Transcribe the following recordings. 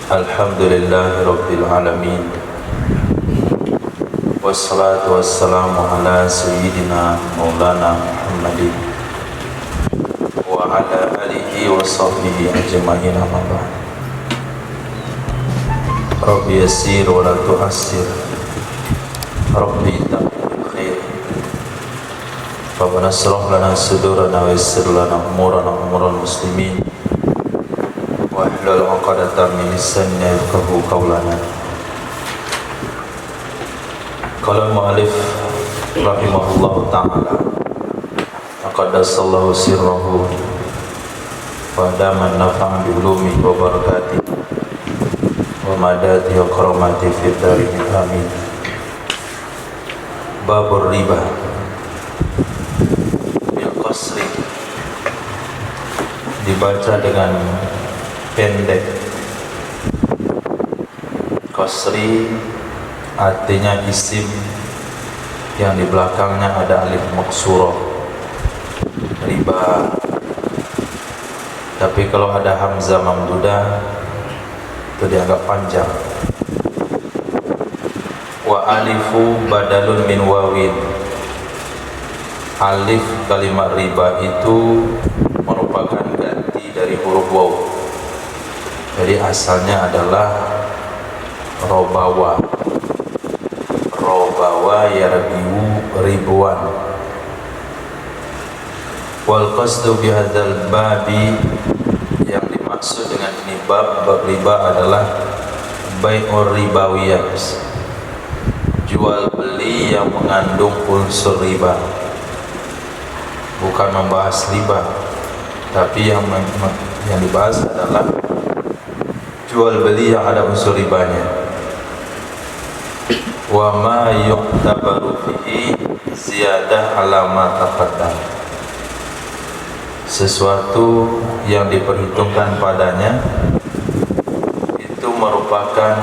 Alhamdulillahi Rabbil Alamin. Wassalatu wassalamu ala Sayyidina Maulana Muhammadin wa ala alihi wa sahbihi ajma'in, amma ba'd. Rabbi yassir wa la tu'assir, Rabbi taqbil khair. Rabbana shrah lana sudurana wa yassir lana umural muslimin wahlul 'uqdatam min lisani yafqahu qawlana. Qala al-mu'allif rahimahullahu ta'ala, aqaddasallahu sirrahu wa daman nafa'a bi ulumi wa barakatihi wa madati wa karamati fid darin amin. Babur riba bil qasri, dibaca dengan pendek. Qasri artinya isim yang di belakangnya ada alif maksurah, riba. Tapi kalau ada hamzah mamdudah itu dianggap panjang. Wa alifu badalun min wawin. Alif kalimat riba itu merupakan ganti dari huruf waw. Jadi asalnya adalah robawa, robawa yarbiu ribuan. Wal qasdu bihadzal babi, yang dimaksud dengan ini bab riba adalah bai'ur ribawiyat, jual beli yang mengandung unsur riba. Bukan membahas riba, tapi yang dibahas adalah jual beli yang ada unsur ribanya. Wa ma yu'tabaru fihi ziyadah ala ma taqaddam, sesuatu yang diperhitungkan padanya itu merupakan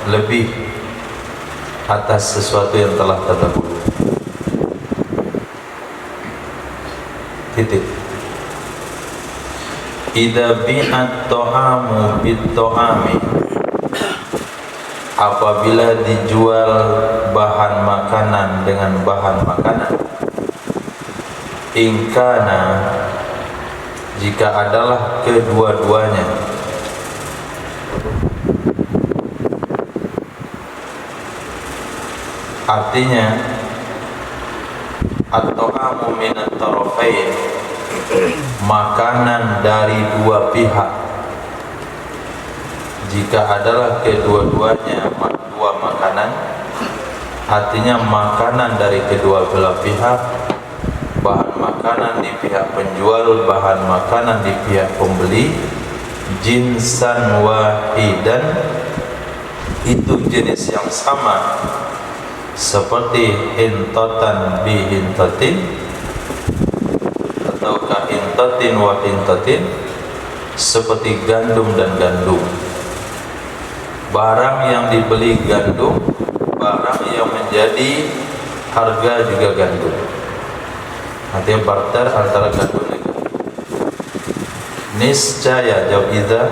lebih atas sesuatu yang telah terdahulu. Titik. Idza bi'at ta'amu bit-ta'ami, apabila dijual bahan makanan dengan bahan makanan, ingkana, jika adalah kedua-duanya, artinya at-ta'amu minat tarafain, makanan dari dua pihak. Jika adalah kedua-duanya dua makanan, artinya makanan dari kedua belah pihak, bahan makanan di pihak penjual, bahan makanan di pihak pembeli, jinsan wahidan, itu jenis yang sama, seperti hintotan bi hintotin atau kahintotin wa hintotin, seperti gandum dan gandum. Barang yang dibeli gandum, barang yang menjadi harga juga gandum. Artinya barter antara gandum dan gandum. Niscaya, jawab idza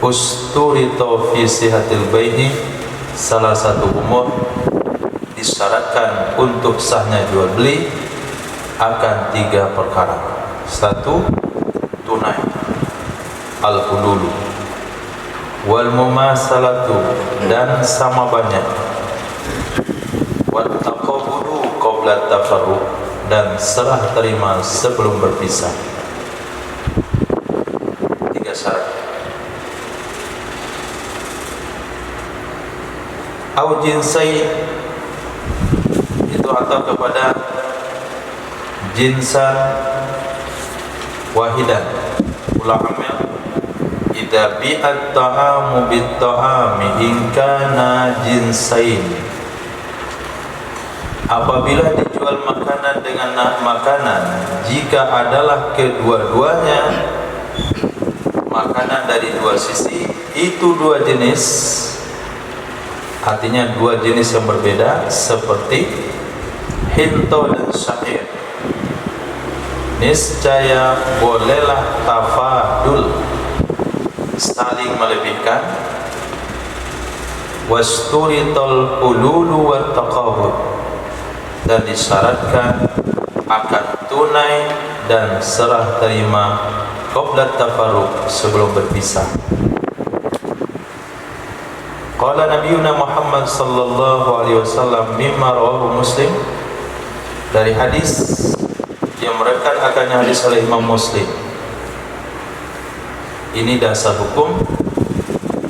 usturito fi sihatil bai'i, salah satu umur disyaratkan untuk sahnya jual beli akan tiga perkara. Satu, tunai, al-hululu, wal mumasalatu, dan sama banyak, wat taqabudu qabla tafarruq, dan serah terima sebelum berpisah. Tiga syarat. Au jinsai, itu atau kepada jinsan wahidan. Ulamanya idza bi'at ta'amu bit ta'ami in kana jinsain, apabila dijual makanan dengan makanan jika adalah kedua-duanya makanan dari dua sisi, itu dua jenis, artinya dua jenis yang berbeda, seperti hinto dan syahir. Niscaya bolehlah tafadul, saling melebihkan. Wasturital hululu wat taqabud, dan disyaratkan akan tunai dan serah terima qabla tafarruq, sebelum berpisah. Qala Nabiyuna Muhammad sallallahu alaihi wasallam mimma rawahu Muslim, dari hadis yang merupakan akannya hadis oleh Imam Muslim. Ini dasar hukum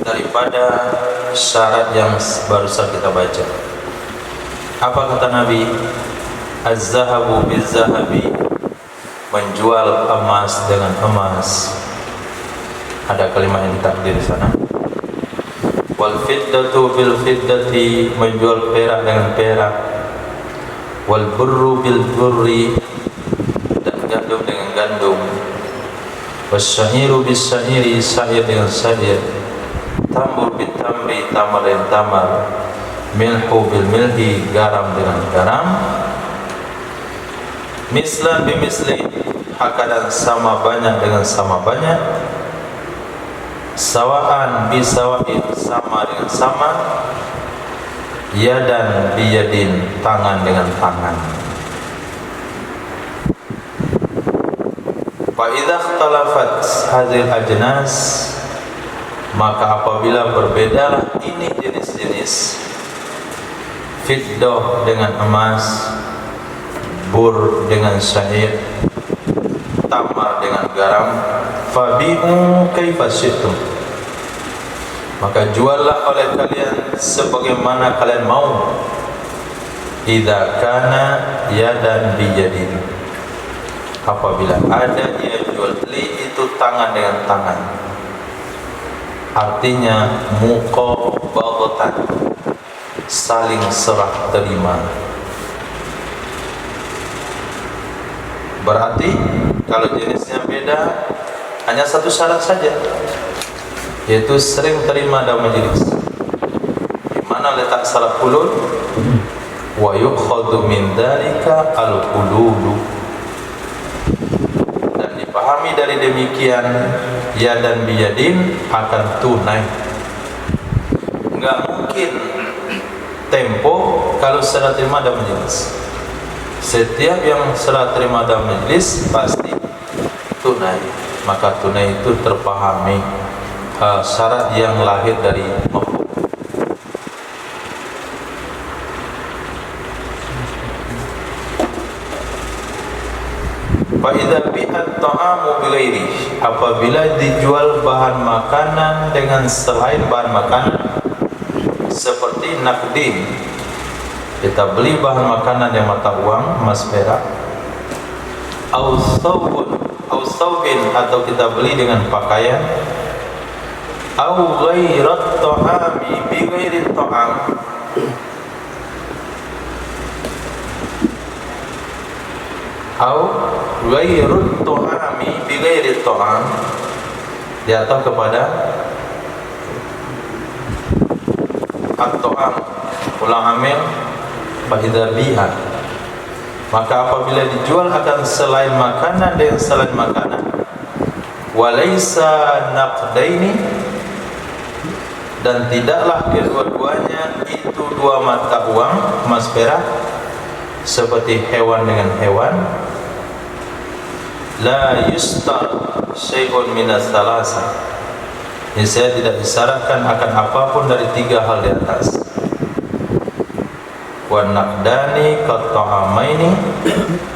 daripada syarat yang barusan kita baca. Apa kata Nabi? Az-zahabu biz-zahabi, menjual emas dengan emas. Ada kalimat yang ditakdir di sana. Wal fiddatu bil fiddati, menjual perak dengan perak. Wal burru bil burri, dan gandum dengan gandum. Wasyairu bis syairi, syair dengan syair. Tamur bil tamri, tamar dengan tamar. Milhu bil milhi, garam dengan garam. Mislan bi misli, hakadan sama banyak dengan sama banyak. Sawaan bi sawain, sama dengan sama. Yadan bi yadin, tangan dengan tangan. Fa idza ikhtalafat hadhil ajnas, maka apabila berbedalah ini jenis-jenis, fiddah dengan emas, bur dengan syair, tamar dengan garam, fabi'u kaifa syi'tum, maka juallah oleh kalian sebagaimana kalian mau. Idza kana yadan bi yadin, apabila ada dia jual beli itu tangan dengan tangan, artinya muqabadatan, saling serah terima. Berarti kalau jenisnya beda, hanya satu syarat saja, yaitu sering terima dalam majelis. Di mana letak syarat hulul? Wa yukhadhu min dzalika al-hululu, dan dipahami dari demikian yadan biyadin akan tunai. Enggak mungkin tempo kalau serah terima dalam majelis. Setiap yang serah terima dalam majelis pasti tunai. Maka tunai itu terpahami syarat yang lahir dari mafhum. Fa idza bi'at ta'amu bighairi, apabila dijual bahan makanan dengan selain bahan makanan, seperti nakdin, kita beli bahan makanan yang mata uang, emas perak, au thawbin, atau kita beli dengan pakaian, au ghairat ta'ami bi ghairi ta'am, au ghairut ta'ami bi ghairi ta'am, di atas kepada at-ta'am ulang amil fa'idha biha, maka apabila dijual akan selain makanan dengan selain makanan, walaysa naqdaini, dan tidaklah kedua-duanya itu dua mata uang emas perak, seperti hewan dengan hewan, la yustar syai'un minas thalasa, ini saya tidak disyaratkan akan apapun dari tiga hal di atas. Wa naqdani qatta'amaini,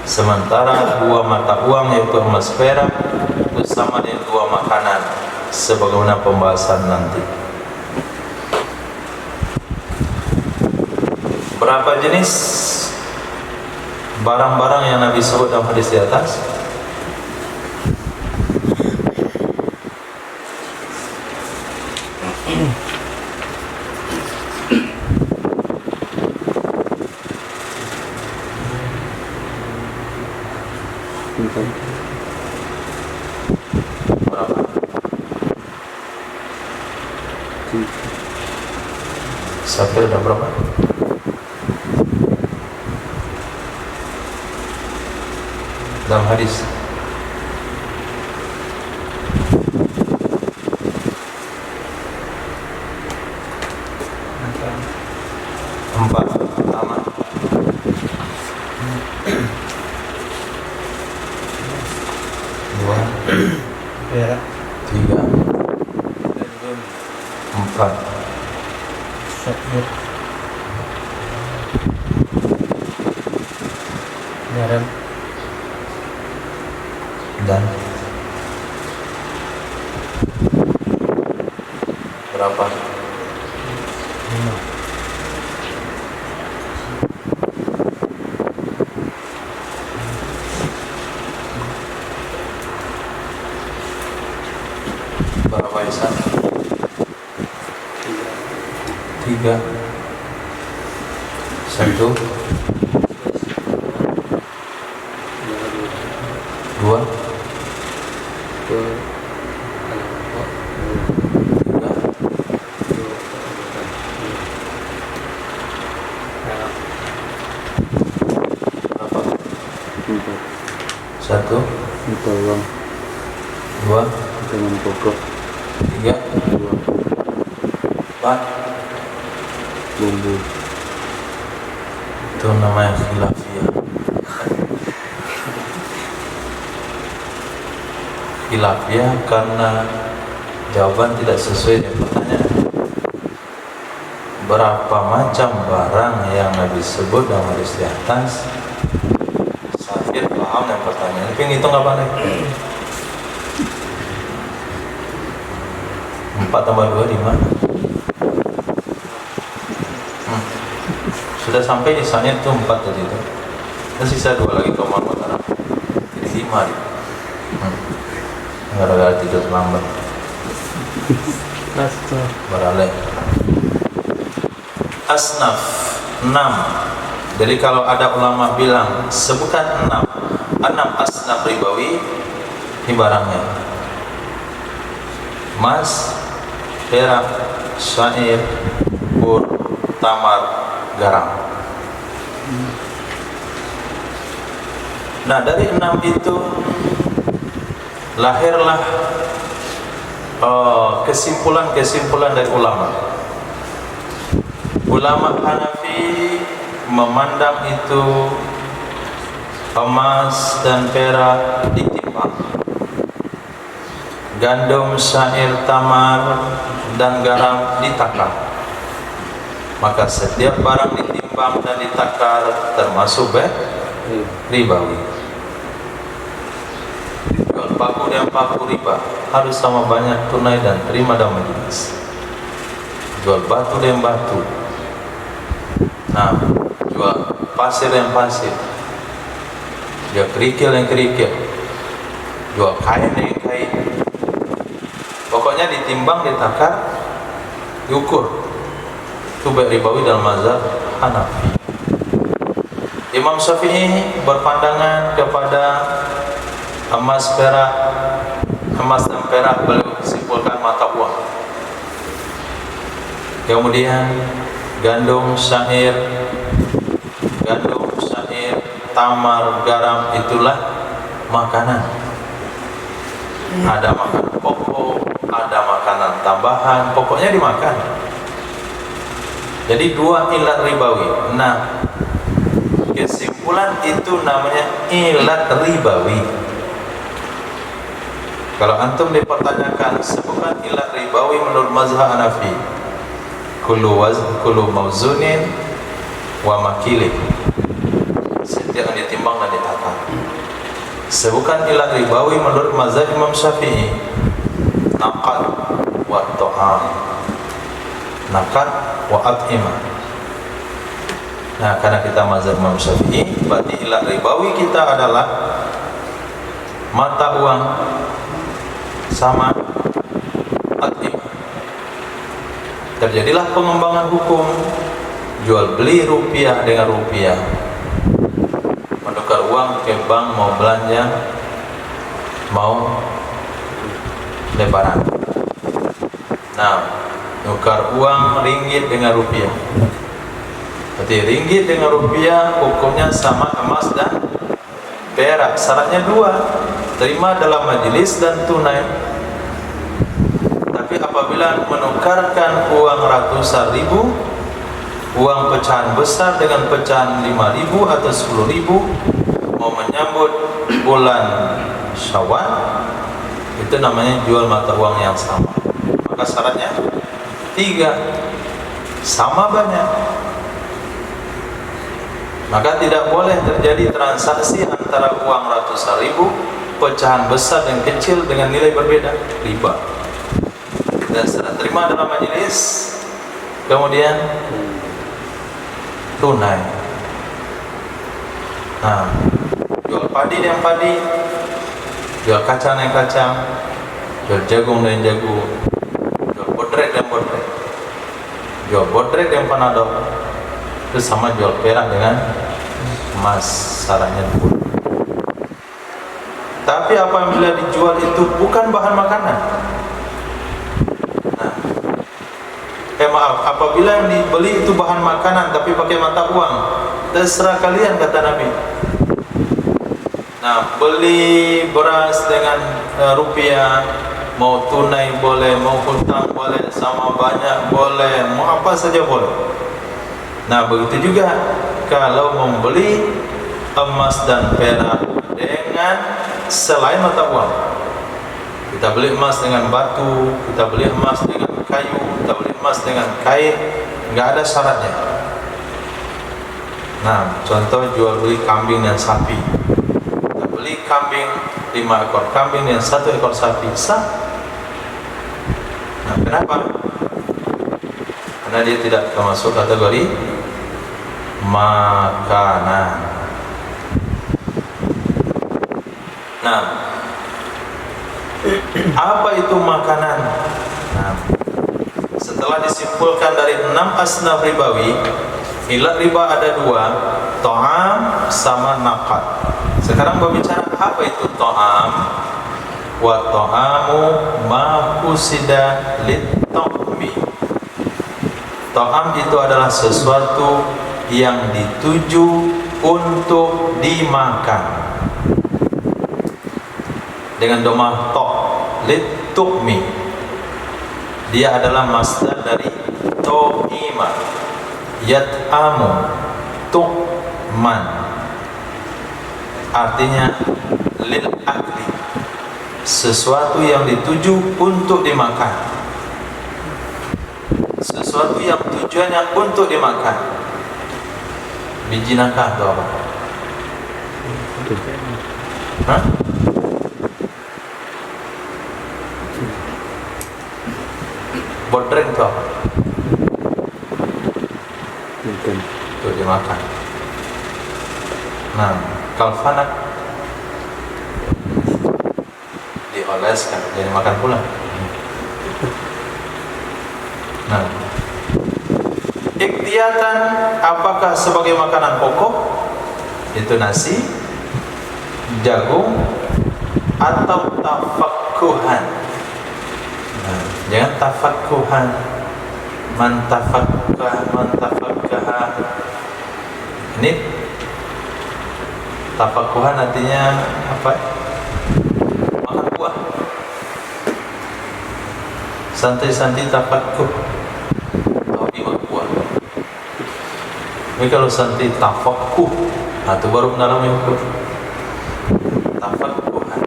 sementara dua mata uang yaitu emas perak itu sama dengan dua makanan, sebagaimana pembahasan nanti. Berapa jenis barang-barang yang Nabi sebut dalam hadis di atas? Berapa? Safir udah berapa? Dalam hadis dua, perak, tiga, empat, syair, garam, dan berapa? 5, Berapa Ihsan? 3, 1, 2, 3, berapa? 1, bawang 2, dengan pokok, 3, 4. bumbu, Itu namanya khilafiyah. Khilafiyah karena jawaban tidak sesuai dengan pertanyaan. Berapa macam barang yang Nabi sebut dalam hadis di atas? Safir paham yang pertanyaan. Tapi ngitung apa nih? 4 tambah 2 di mana? Sudah sampai di sana itu 4 tadi itu. Dan sisa 2 lagi Komar Mataram. Jadi 5 nih. Gara-gara tidur lambat. Beralih. Asnaf 6. Jadi kalau ada ulama bilang sebutkan 6 asnaf ribawi, ini barangnya: emas, perak, syair, bur, tamar, garam. Nah, dari 6 itu lahirlah kesimpulan-kesimpulan dari ulama. Ulama Hanafi memandang itu emas dan perak ditimbang, gandum, syair, tamar, dan garam ditakar. Maka setiap barang ditimbang dan ditakar termasuk ribawi. Jual paku dan paku riba harus sama banyak tunai dan terima dalam majelis. Jual batu dan batu, nah, jual pasir yang pasir, jual kerikil yang kerikil, jual kain yang kain. Pokoknya ditimbang, ditakar, diukur. Itu baik ribawi dalam mazhab Hanafi. Imam Syafi'i berpandangan kepada emas dan perak beliau simpulkan mata uang. Kemudian gandum, syair, tamar, garam itulah makanan. Ada makanan pokok, ada makanan tambahan, pokoknya dimakan. Jadi 2 ilat ribawi. Nah, kesimpulan itu namanya ilat ribawi. Kalau antum dipertanyakan sebutkan ilat ribawi menurut mazhab Hanafi, kullu mauzunin wa makilin, setiap yang ditimbang dan ditakar. Sebutkan ilat ribawi menurut mazhab Imam Syafi'i, naqad wa ta'am, naqad wa at'imah. Nah, karena kita mazhab Imam Syafi'i, berarti ilat ribawi kita adalah mata uang sama at'imah. Terjadilah pengembangan hukum jual beli rupiah dengan rupiah, menukar uang ke bank, mau belanja, mau lebaran. Nah, nukar uang ringgit dengan rupiah, berarti ringgit dengan rupiah hukumnya sama emas dan perak. Syaratnya 2, terima dalam majelis dan tunai. Tapi apabila menukarkan uang ratusan ribu, uang pecahan besar dengan pecahan 5.000 atau 10.000, mau menyambut bulan Syawal, itu namanya jual mata uang yang sama. Maka syaratnya 3, sama banyak. Maka tidak boleh terjadi transaksi antara uang ratusan ribu, pecahan besar dan kecil dengan nilai berbeda, riba. Dan serah terima dalam majelis, kemudian tunai. Nah, jual padi dengan padi, jual kacang dengan kacang, jual jagung dengan jagung, jual bodrek dan bodrek, jual bodrek dengan panadol, itu sama jual perak dengan emas, syaratnya pun. Tapi apabila dijual itu bukan bahan makanan, apabila yang dibeli itu bahan makanan tapi pakai mata uang, terserah kalian, kata Nabi. Nah, beli beras dengan rupiah, mau tunai boleh, mau hutang boleh, sama banyak boleh, mau apa saja boleh. Nah, begitu juga kalau membeli emas dan perak dengan selain mata uang. Kita beli emas dengan batu, kita beli emas dengan kayu, kita beli emas dengan kain, nggak ada syaratnya. Nah, contoh jual beli kambing dan sapi. Kita beli kambing 5 ekor kambing dan 1 ekor sapi, sah. Nah, kenapa? Karena dia tidak termasuk kategori makanan. Nah, apa itu makanan? Nah, setelah disimpulkan dari 6 asnaf ribawi, ilat riba ada 2, ta'am sama naqad. Sekarang berbicara apa itu ta'am? Wa ta'amu ma qusida lit-ta'mi. Ta'am itu adalah sesuatu yang dituju untuk dimakan dengan domah to, lit-tu'mi. Dia adalah masdar dari to'ima, yat'amu, tu'man, artinya lil akli, sesuatu yang dituju untuk dimakan, sesuatu yang tujuannya untuk dimakan. Biji nangka atau apa? Hah? Bodreng itu apa? Itu dimakan. Nah, kalfanak dioleskan, jadi makan pula. Nah, ikhtiatan apakah sebagai makanan pokok? Itu nasi, jagung, atau tafakkuhan. Nah, jangan tafakkuhan, mantafakkah. Ini tafakkuhan artinya apa? Makan buah. Santai-santai tafakkuh, hobi makan buah. Tapi kalau santai tafakkuh, nah itu baru mendalamnya hukum. Tafakkuhan.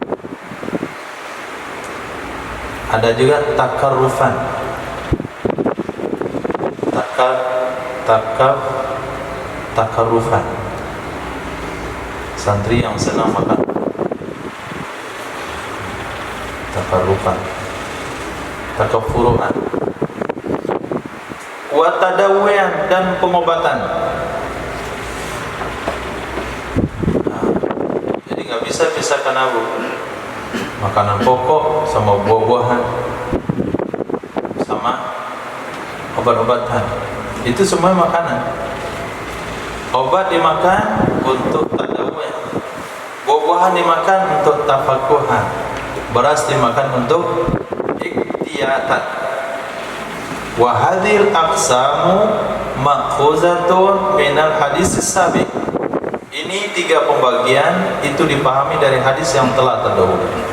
Ada juga takarrufan. Takarrufan. Santri yang senang makan. Takarrufan. Takaffuruan. Wa tadawwiyan, dan pengobatan. Nah, jadi nggak bisa pisahkan abu. Makanan pokok sama buah-buahan sama obat-obatan, itu semua makanan. Obat dimakan untuk tadawuh, buah-buahan dimakan untuk tafakkuhan, beras dimakan untuk ikhtiyatan. Wa hadhil aqsamu ma'khuzatun minal hadis sabiq. Ini 3 pembagian itu dipahami dari hadis yang telah terdahulu.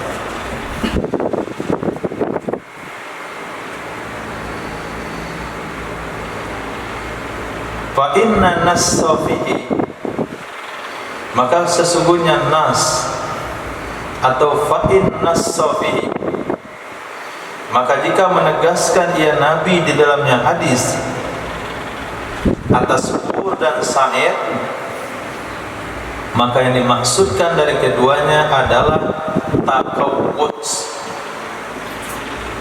Fa inna nas-safihi, maka sesungguhnya nas atau fa'in nassafihi, maka jika menegaskan ia Nabi di dalamnya hadis atas bur dan sa'ir, maka yang dimaksudkan dari keduanya adalah takawud,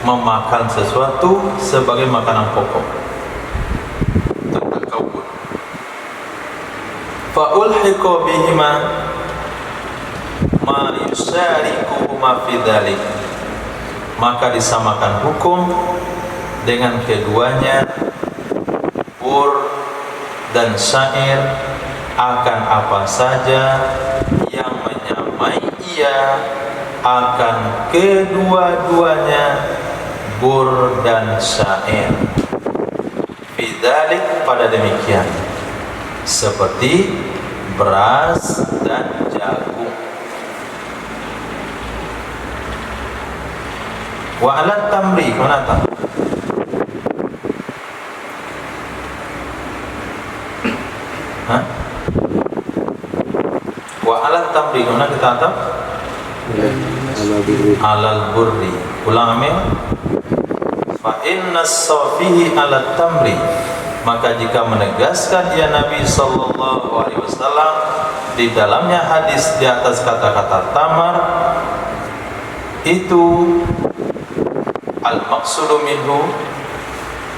memakan sesuatu sebagai makanan pokok. Itu takawud. Fa'ulhiqa bihima ma yusharikuhuma fi dzalik, maka disamakan hukum dengan keduanya bur dan syair akan apa saja yang menyamai ia akan kedua-duanya bur dan syair. Fi dzalik, pada demikian, seperti beras dan jagung. Wa alat tamri, mana tak? Hah? Wa alat tamri, mana kita tahu? Ya, ala birri. Alal burri. Ulang amil. Fa inna safihi alat tamri, maka jika menegaskan ya Nabi sallallahu alaihi wasallam di dalamnya hadis di atas kata-kata tamar, itu al-maqsudu minhu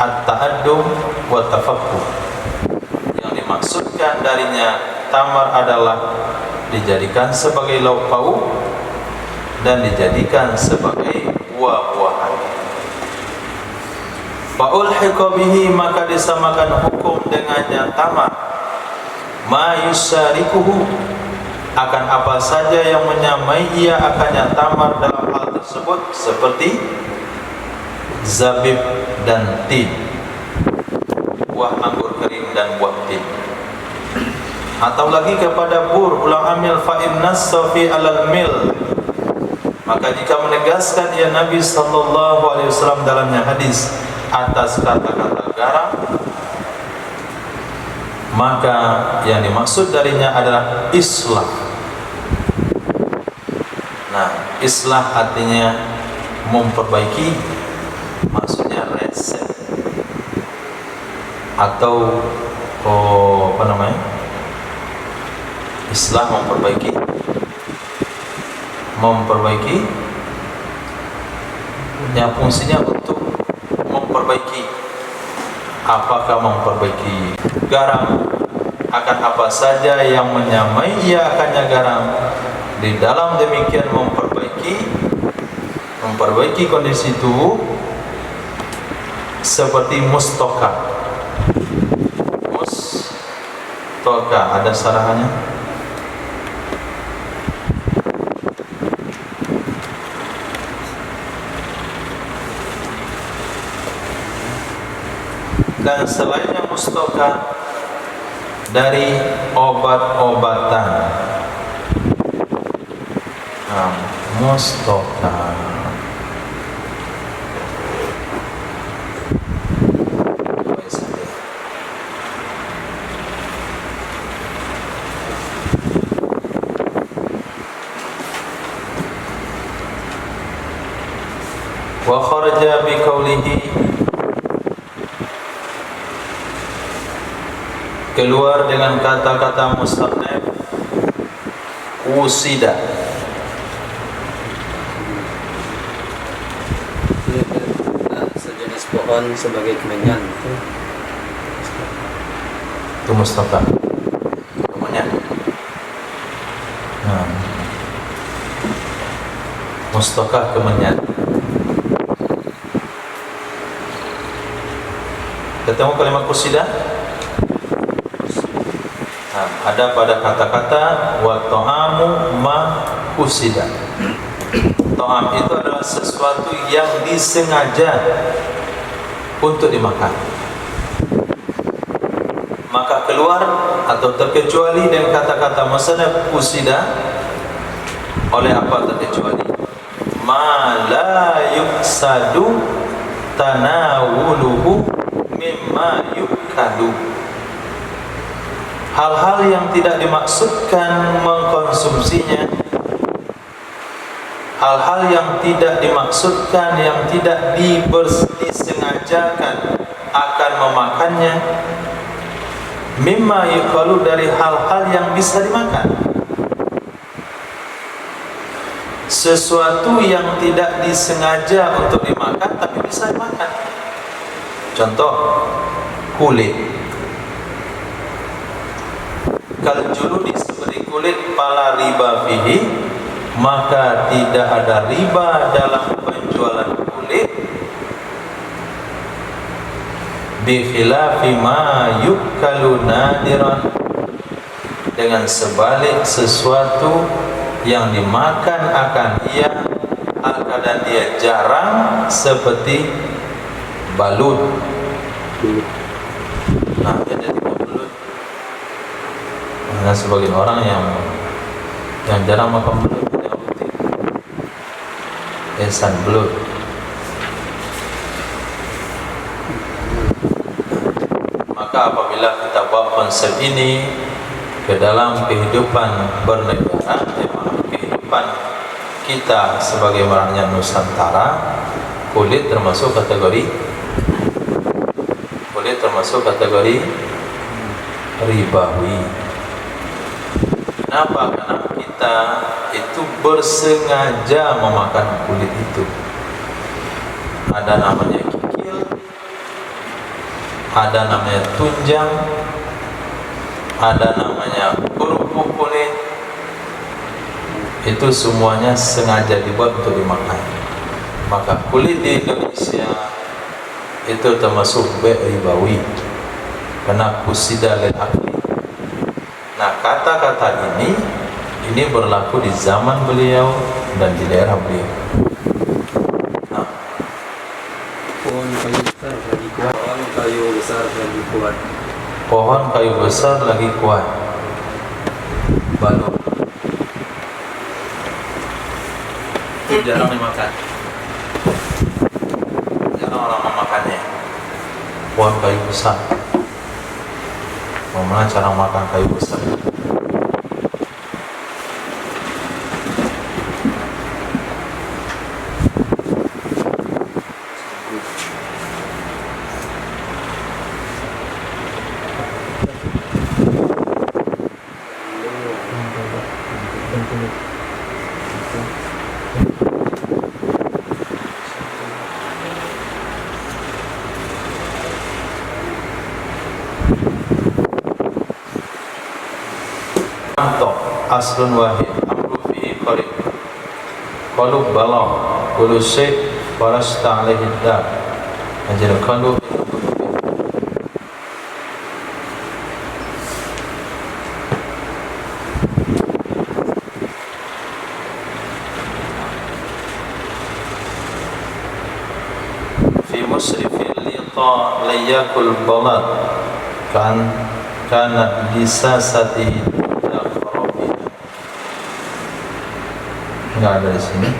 at-ta'addum wa tafakkur, yang dimaksudkan darinya tamar adalah dijadikan sebagai lauk pauk dan dijadikan sebagai buah-buahan. Fa'ulhiqa bihi, maka disamakan hukum dengannya tamar ma yusarikuhu, akan apa saja yang menyamai ia akannya tamar dalam hal tersebut, seperti zabib dan tin, buah anggur kering dan buah tin. Atau lagi kepada bur, ulang amil fa'in nassafi alal mil, maka jika menegaskan ya Nabi sallallahu alaihi wasallam dalamnya hadis atas kata-kata garam, maka yang dimaksud darinya adalah islah. Nah, islah artinya memperbaiki, maksudnya reset atau apa namanya? Islah memperbaiki yang fungsinya untuk memperbaiki. Apakah memperbaiki garam, akan apa saja yang menyamai ia akannya garam. Di dalam demikian memperbaiki kondisi itu, seperti mustoka. Mustoka ada sarahannya? Dan selainnya mustoka dari obat-obatan. Nah, mustoka. Wa kharaja bi qawlihi, keluar dengan kata-kata musannaf usida. Sejenis pohon sebagai kemenyan. Itu mustoka namanya. Nah, mustoka kemenyan. Ketemu kalimat usida? Nah, ada pada kata-kata wa ta'amu ma usida. Ta'am itu adalah sesuatu yang disengaja untuk dimakan. Maka keluar atau terkecuali dengan kata-kata musannaf usida oleh apa terkecuali? Ma la yuksadu tanawuluhu mimma yukadu, hal-hal yang tidak dimaksudkan mengkonsumsinya hal-hal yang tidak dimaksudkan, yang tidak disengajakan akan memakannya. Mimma yuqalu, dari hal-hal yang bisa dimakan. Sesuatu yang tidak disengaja untuk dimakan tapi bisa dimakan. Contoh, kulit. Kal juludi, seperti kulit, pala riba fihi, maka tidak ada riba dalam penjualan kulit. Bi khilafi ma yukalu nadiran, dengan sebalik sesuatu yang dimakan akan ia dan dia jarang, seperti balut. Nah, jadi balut. Nah, sebagian orang yang jarang makan belut, esan belut. Maka apabila kita bawa konsep ini ke dalam kehidupan bernegara, kehidupan kita sebagai rakyat Nusantara, kulit termasuk kategori ribawi. Kenapa? Karena kita itu bersengaja memakan kulit itu. Ada namanya kikil, ada namanya tunjang, ada namanya kerupuk kulit. Itu semuanya sengaja dibuat untuk dimakan. Maka kulit di Indonesia itu termasuk ribawi, karena kusida lil akli. Nah, kata-kata ini berlaku di zaman beliau dan di daerah beliau. Nah, Pohon kayu besar lagi kuat. pohon kayu besar lagi kuat. Balut itu jarang dimakan. Jarang orang memakannya. Pohon kayu besar. Bagaimana cara makan kayu besar? Aslun wahid amru fihi qarib qalu bala kullu syai' farasta alaihi dar ajra qalu fi musrifil liqa layakul balad kana lisasati. Enggak ada di sini.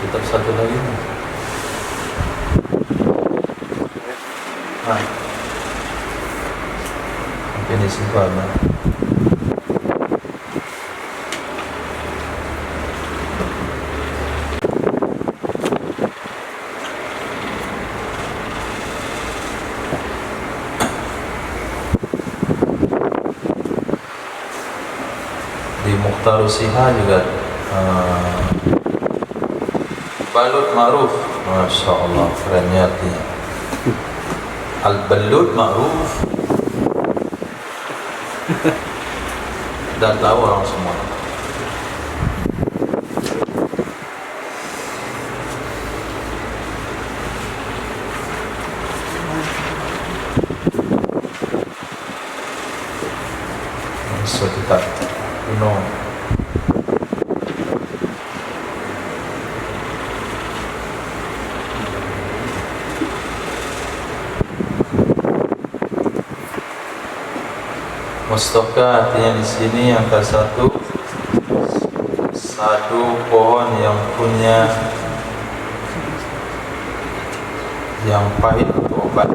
Kitab satu lagi. Nah, ini simpan. Mukhtarusiha juga balut ma'ruf. Masya Allah, kerennya artinya. Al-balut ma'ruf. Dan tahu orang semua. Suatu tak kuno. Mustaka artinya di sini angka satu pohon yang punya yang pahit untuk obat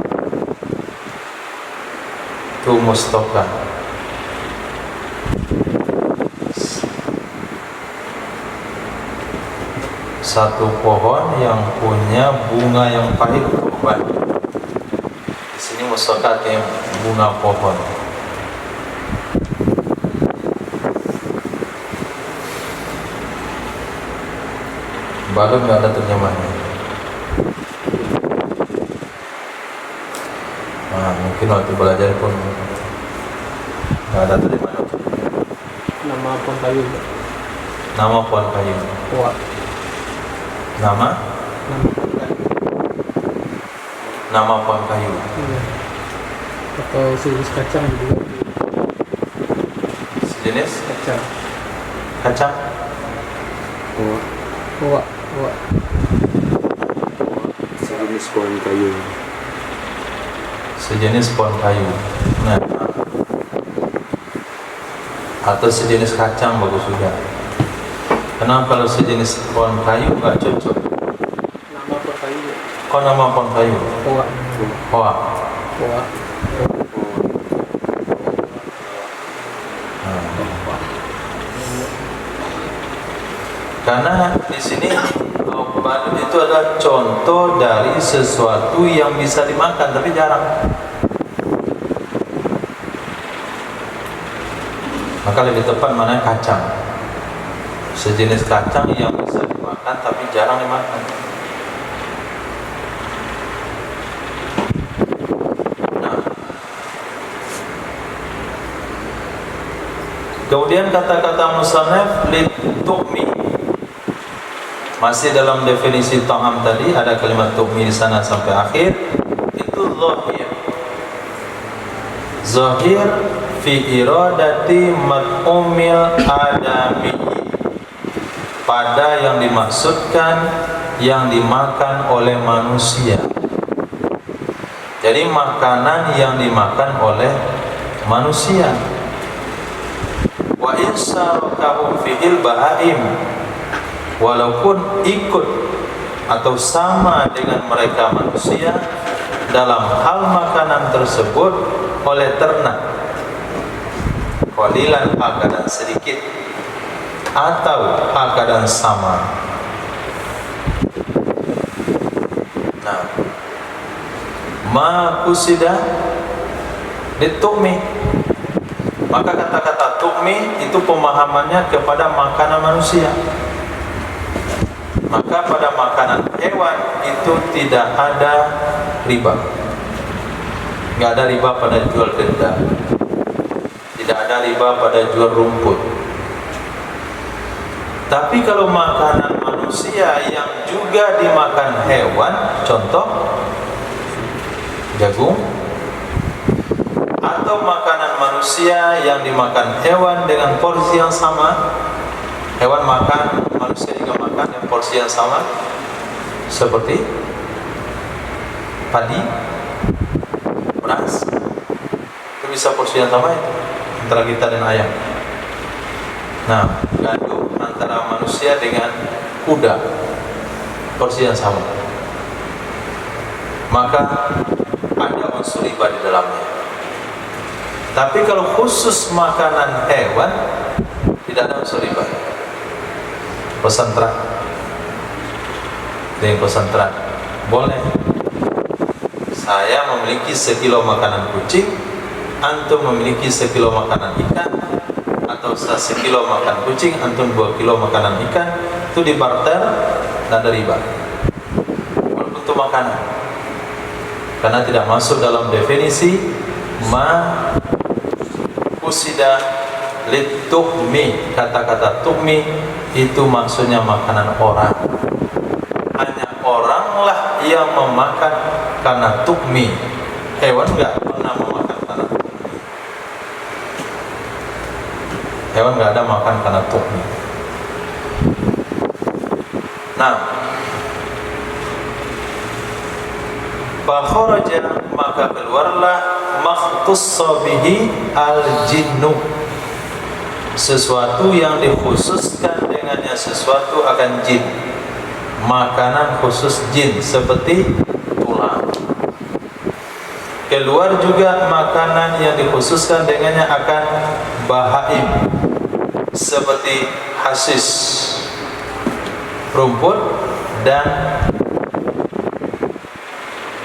itu mustokan. Satu pohon yang punya bunga yang pahit untuk obat. Di sini mustokan yang bunga pohon. Balum nggak ada terjemahannya. Nah, mungkin waktu belajar pun nggak ada terjemahan. Nama pohon kayu. Nama pohon kayu. Wah. Nama Nama pohon kayu. nama pohon kayu. Iya. Atau sejenis kacang juga. Sejenis Kacang. kacang. Wah. Wah. Sejenis pohon kayu. Sejenis pohon kayu. Nah, atau sejenis kacang bagus juga. Kenapa kalau sejenis pohon kayu nggak cocok? Nama pohon kayu. Kok nama pohon kayu? Wah. Hoa. Wah. Karena di sini balun itu adalah contoh dari sesuatu yang bisa dimakan tapi jarang. Maka lebih tepat mana kacang. Sejenis kacang yang bisa dimakan tapi jarang dimakan. Nah, kemudian kata-kata musannaf litukmi, masih dalam definisi ta'am tadi ada kalimat tukmi di sana sampai akhir. Itu zahir. Zahir fi iradati mat'umil adami, pada yang dimaksudkan yang dimakan oleh manusia. Jadi makanan yang dimakan oleh manusia. Wa insarakahu fihil bahaim, walaupun ikut atau sama dengan mereka manusia dalam hal makanan tersebut oleh ternak, qalilan keadaan sedikit atau keadaan sama. Nah, ma kusida ditukmi, maka kata-kata tukmi itu pemahamannya kepada makanan manusia. Maka pada makanan hewan itu tidak ada riba. Nggak ada riba pada jual denda. Tidak ada riba pada jual rumput. Tapi kalau makanan manusia yang juga dimakan hewan, contoh jagung, atau makanan manusia yang dimakan hewan dengan porsi yang sama, hewan makan, manusia juga makan dengan porsi yang sama, seperti padi, beras, itu bisa porsi yang sama itu antara kita dan ayam. Nah, gandum antara manusia dengan kuda, porsi yang sama, maka ada unsur riba di dalamnya. Tapi kalau khusus makanan hewan, tidak ada unsur riba. Konsentrat, dengan konsentrat boleh. Saya memiliki sekilo makanan kucing, antum memiliki sekilo makanan ikan, atau sekilo makan kucing, antum 2 kilo makanan ikan, itu dibarter, tidak ada riba walaupun itu makanan, karena tidak masuk dalam definisi ma usida litukmi. Kata-kata tukmi itu maksudnya makanan orang. Hanya oranglah yang memakan karena tukmi. Hewan enggak pernah memakan karena tukmi. Hewan enggak ada makan karena tukmi. Nah, fakharaja, maka keluarlah makhtussa bihi al-jinnu, sesuatu yang dikhususkan dengannya sesuatu akan jin, makanan khusus jin seperti tulang, Keluar juga makanan yang dikhususkan dengannya akan bahaim, seperti hasis, rumput, dan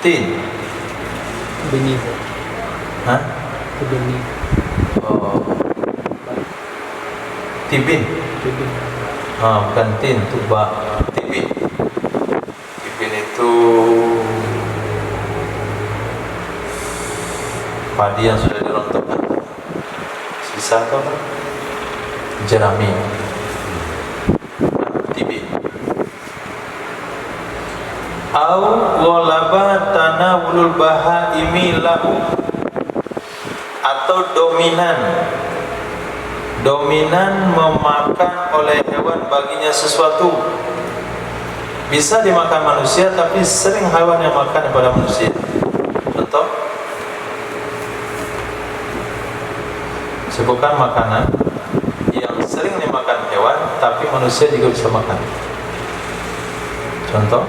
tin. Benih. Hah? Itu benih. Oh, tibin. Benih. Bukan tin, itu tibin. Tibin itu padi yang sudah dirontokkan. Sisa atau apa? Jerami. Tibin. Au ghalaba tanawulul bahaimi lahu, atau dominan memakan oleh hewan baginya sesuatu. Bisa dimakan manusia, tapi sering hewan yang makan kepada manusia. Contoh, sebutkan makanan yang sering dimakan hewan tapi manusia juga bisa makan. Contoh,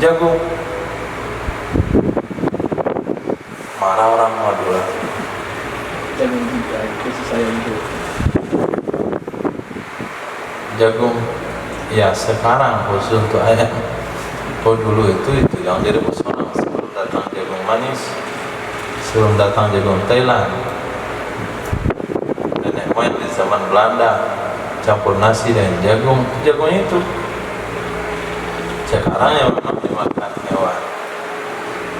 jagung. Marah orang Madura. Jagung juga itu saya itu. Jagung, ya sekarang khusus untuk ayam. Oh dulu itu yang direbus orang sebelum datang jagung manis, sebelum datang jagung Thailand. Nenek moyang di zaman Belanda campur nasi dan jagung itu. Sekarang yang memang dimakan hewan.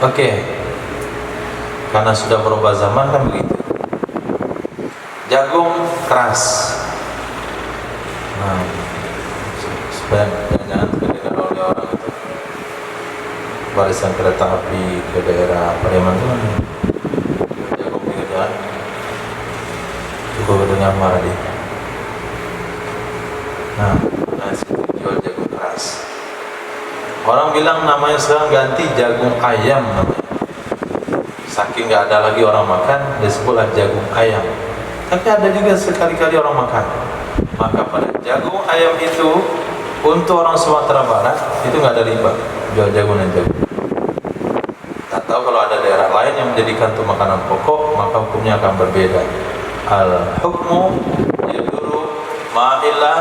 Oke. Karena sudah berubah zaman kan begitu. Jagung keras. Nah, supaya jangan kedengar oleh orang itu. Barisan kereta api ke daerah Pariaman itu kan jagung pinggir jalan. Cukup dengan marah dia. Nah, jual jagung keras. Orang bilang namanya sekarang ganti jagung ayam namanya. Saking nggak ada lagi orang makan, disebutlah jagung ayam. Tapi ada juga sekali-kali orang makan. Maka pada jagung ayam itu untuk orang Sumatera Barat itu nggak ada riba jual jagung dan jagung. Tak tahu kalau ada daerah lain yang menjadikan itu makanan pokok, maka hukumnya akan berbeda. Al hukmu yaduru ma'illah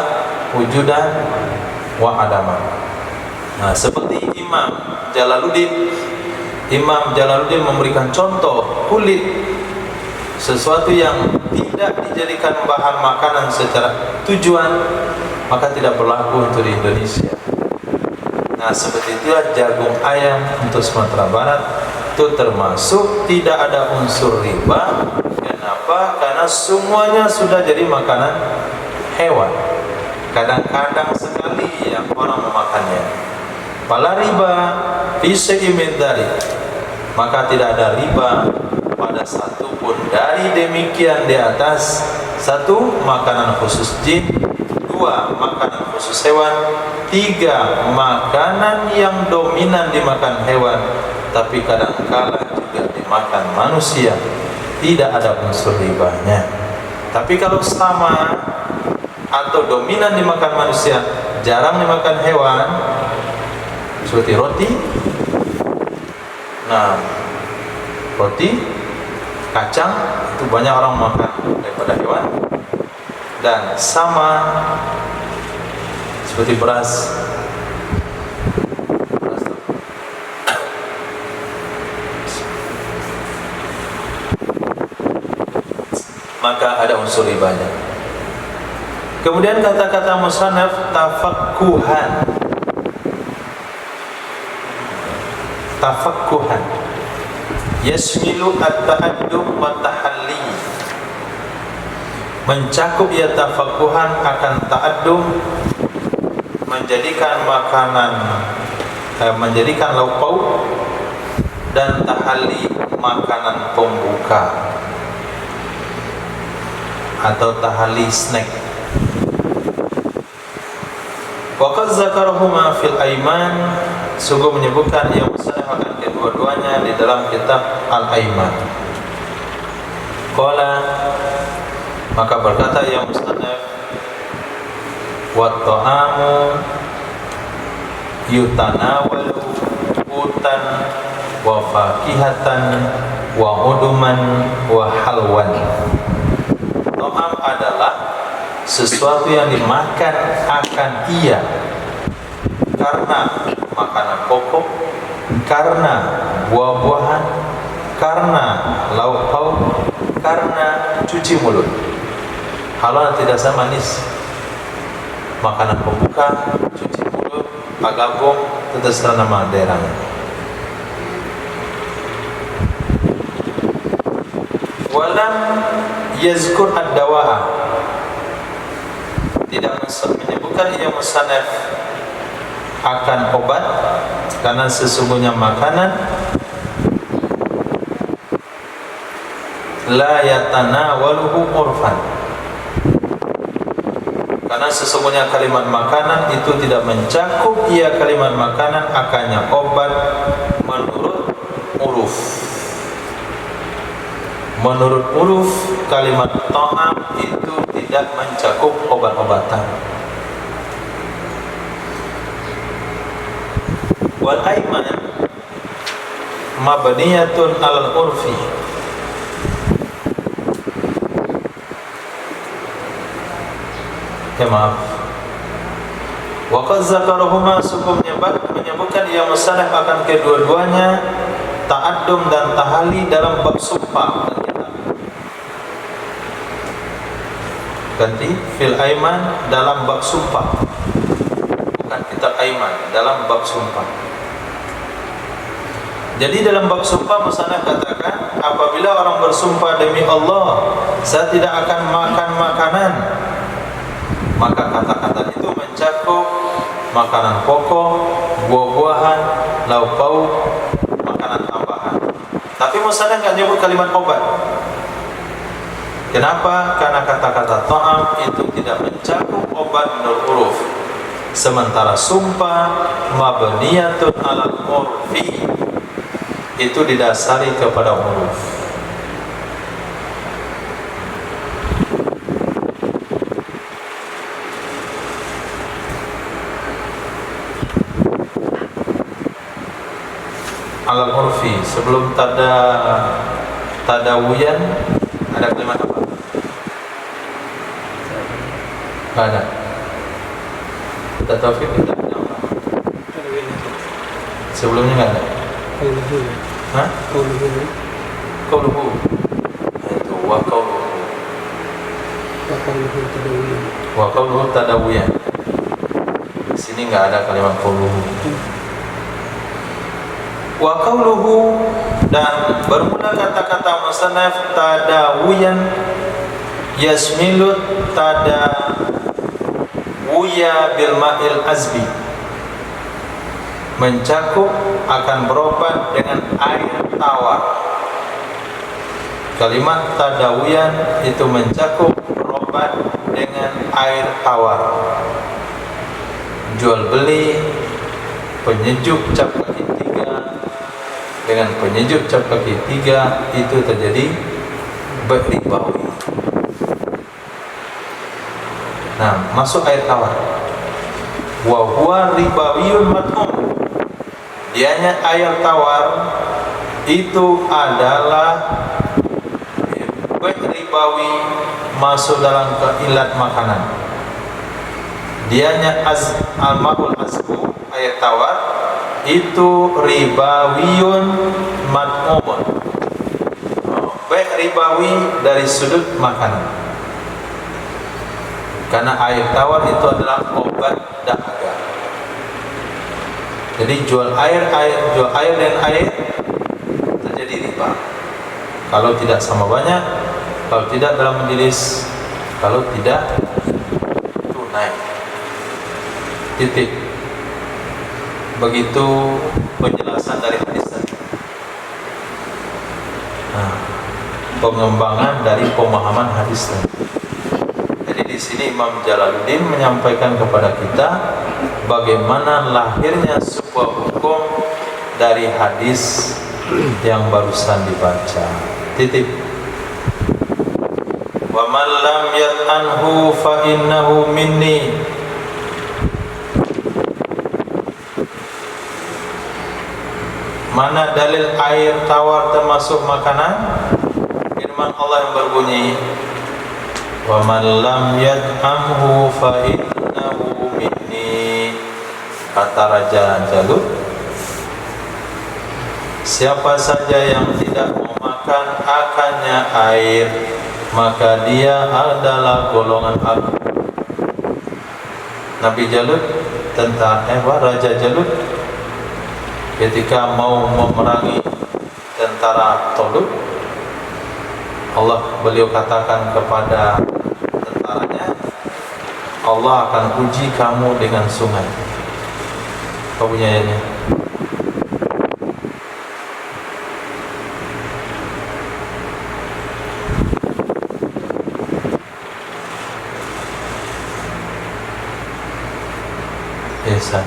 wujudan wa adaman. Nah, seperti Imam Jalaluddin memberikan contoh kulit, sesuatu yang tidak dijadikan bahan makanan secara tujuan, maka tidak berlaku untuk di Indonesia. Nah, seperti itulah jagung ayam untuk Sumatera Barat itu termasuk tidak ada unsur riba. Kenapa? Karena semuanya sudah jadi makanan hewan. Kadang-kadang sekali yang orang memakannya. Fala riba fi syai'in min dzalik, maka tidak ada riba pada satu pun dari demikian di atas. Satu, makanan khusus jin. Dua, makanan khusus hewan. Tiga, makanan yang dominan dimakan hewan tapi kadang-kala juga dimakan manusia, tidak ada unsur ribanya. Tapi kalau sama atau dominan dimakan manusia, jarang dimakan hewan, seperti roti. Nah, roti, kacang itu banyak orang makan daripada hewan. Dan sama seperti beras. Maka ada unsur ribanya. Kemudian kata-kata musannaf tafakkuhan. Tafakkuhan yasmilu at-ta'addum wa tahalli, mencakup ya tafakkuhan akan ta'addum, menjadikan makanan menjadikan lauk pauk, dan tahalli makanan pembuka atau tahalli snack. Waqad zakarahuma fil aiman, sungguh menyebutkan yang musannaf akan kedua-duanya di dalam kitab Al-Aiman. Qala Maka berkata ya musannaf, wa ta'amu yutanawalu utan wa fakihatan wa uduman wa halwan. Ta'am adalah sesuatu yang dimakan akan ia karena makanan pokok, karena buah-buahan, karena lauk pauk, karena cuci mulut. Halal tidak sama manis. Makanan pembuka, cuci mulut, agabung, itu terserah nama daerahnya. Walam yazkur ad-dawa'a, tidak menyebutkan ia musannaf akan obat, karena sesungguhnya makanan la yatanawaluhu urfan, karena sesungguhnya kalimat makanan itu tidak mencakup ia kalimat makanan akannya obat menurut uruf. Menurut uruf kalimat ta'am itu tidak mencakup obat-obatan. Wal aiman mabniyatun alal urfi, maaf. Wa qad zakarahuma, sukum menyebutkan ia musannaf akan kedua-duanya ta'addum dan tahali dalam bab sumpah. Ganti fil aiman dalam bab sumpah, bukan kitab aiman, dalam bab sumpah. Jadi dalam bab sumpah musannaf katakan, apabila orang bersumpah demi Allah saya tidak akan makan makanan, maka kata-kata itu mencakup makanan pokok, buah-buahan, lauk pauk, makanan tambahan. Tapi musannaf enggak nyebut kalimat obat. Kenapa? Karena kata-kata ta'am itu tidak mencakup obat menurut huruf. Sementara sumpah mabniyatun alal urfi itu didasari kepada huruf. Alal urfi, sebelum tadawuyan ada kalimat apa? Nggak ada. Kita taufik kita ada. Sebelumnya nggak ada. Hah? Qauluhu. Itu wa qauluhu. Wa qauluhu tadawuyan. Di sini nggak ada kalimat qauluhu. Wa qauluhu, dan bermula kata-kata musannaf tadawuyan yasmilut tadawuya bil ma'il azbi, mencakup akan berobat dengan air tawar. Kalimat tadawuyan itu mencakup berobat dengan air tawar. Jual beli, penyejuk cap kaki 3 dengan penyejuk cap kaki 3 itu terjadi ribawi. Nah, masuk air tawar. Wa huwa ribawiyun mat'um, dianya air tawar itu adalah ribawi, masuk dalam keilat makanan. Dianya al-ma'ul azbu, air tawar itu ribawiyun mat'umun, baik ribawi dari sudut makanan. Karena air tawar itu adalah obat dahaga. Jadi jual air dan air terjadi riba. Kalau tidak sama banyak, kalau tidak dalam majelis, kalau tidak tunai. Titik. Begitu penjelasan dari hadis tadi. Nah, pengembangan dari pemahaman hadis tadi. Jadi di sini Imam Jalaluddin menyampaikan kepada kita bagaimana lahirnya sebuah hukum dari hadis yang barusan dibaca. Titik. Wa man lam yat'anhu fa innahu minni. Mana dalil air tawar termasuk makanan? Firman Allah yang berbunyi, wa man lam yat'amhu fa innahu minni. Kata Raja Jalut, siapa saja yang tidak mau makan akannya air, maka dia adalah golongan aku. Nabi Jalut, Raja Jalut ketika mau memerangi tentara Tolut, beliau katakan kepada tentaranya, Allah akan uji kamu dengan sungai. Kau punya ini? Ihsan.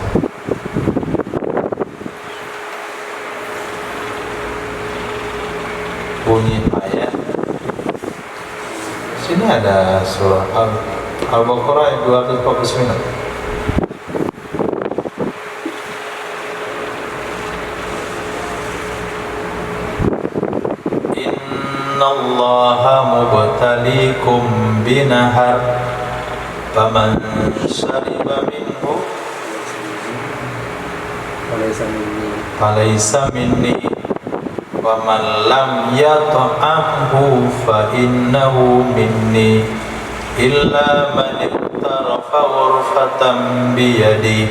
Bunyi ayat. Sini ada surah Al-Baqarah ayat 249. Innallaha mubtaliikum binahar faman syariba minhu falaysa minni wa man lam yat'amhu fa innahu minni illa man iqtarafa ghurfatan biyadi.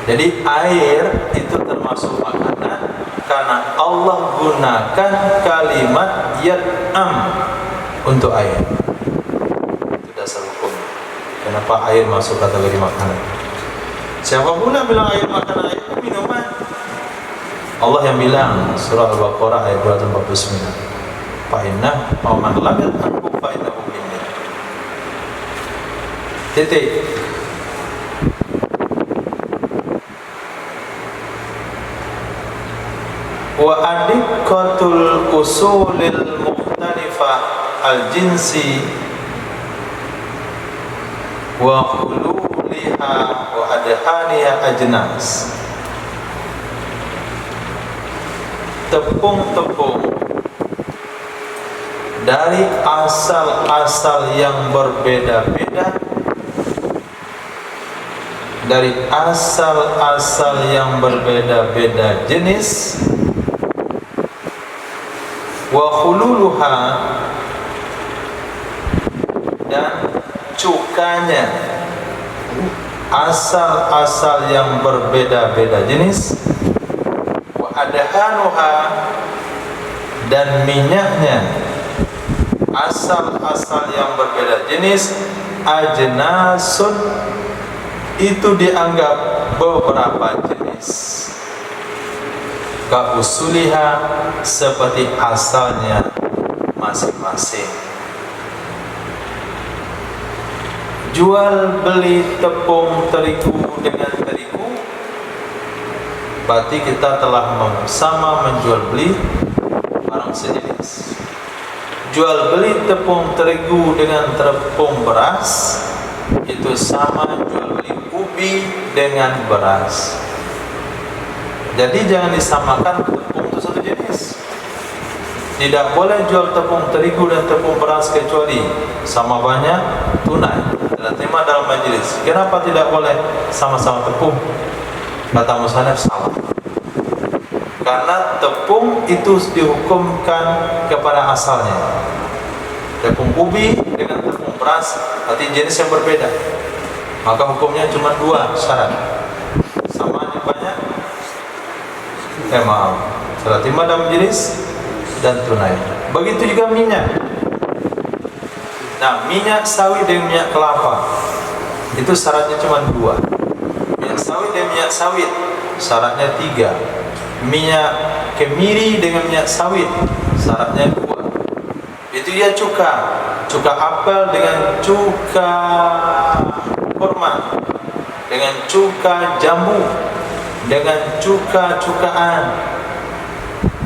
Jadi air itu termasuk makanan karena Allah gunakan kalimat yat'am untuk air. Itu dasar hukum. Kenapa air masuk kategori makanan? Siapa pula bilang air makanan? Air itu minuman. Allah yang bilang, surah Al-Baqarah ayat 249. Fa inna man lam yat'amhu fa innahu minni. Titik. Wa adiqatul usulil mukhtalifah al-jinsi wa khululiha wa adhaniha ajnas. Tepung-tepung dari asal-asal yang berbeda-beda, dari asal-asal yang berbeda-beda jenis, wa khululuha, dan cukanya, asal-asal yang berbeda-beda jenis, wa adhanuha, dan minyaknya, asal-asal yang berbeda jenis, ajnasun, itu dianggap beberapa jenis, ka usuliha, seperti asalnya masing-masing. Jual beli tepung terigu dengan terigu, berarti kita telah sama menjual beli barang sejenis. Jual beli tepung terigu dengan tepung beras, itu sama jual beli ubi dengan beras. Jadi jangan disamakan tepung itu satu jenis. Tidak boleh jual tepung terigu dan tepung beras kecuali sama banyak tunai dan terima dalam majelis. Kenapa tidak boleh sama-sama tepung? Kata musannaf salah. Karena tepung itu dihukumkan kepada asalnya. Tepung ubi dengan tepung beras arti jenis yang berbeda. Maka hukumnya cuma dua syarat. Sama banyak, salah terima dalam jenis dan tunai. Begitu juga minyak. Nah, minyak sawit dan minyak kelapa itu syaratnya cuma dua. Minyak sawit dan minyak sawit syaratnya tiga. Minyak kemiri dengan minyak sawit syaratnya dua. Itu dia cuka apel dengan cuka kurma, dengan cuka jambu, dengan cuka-cukaan.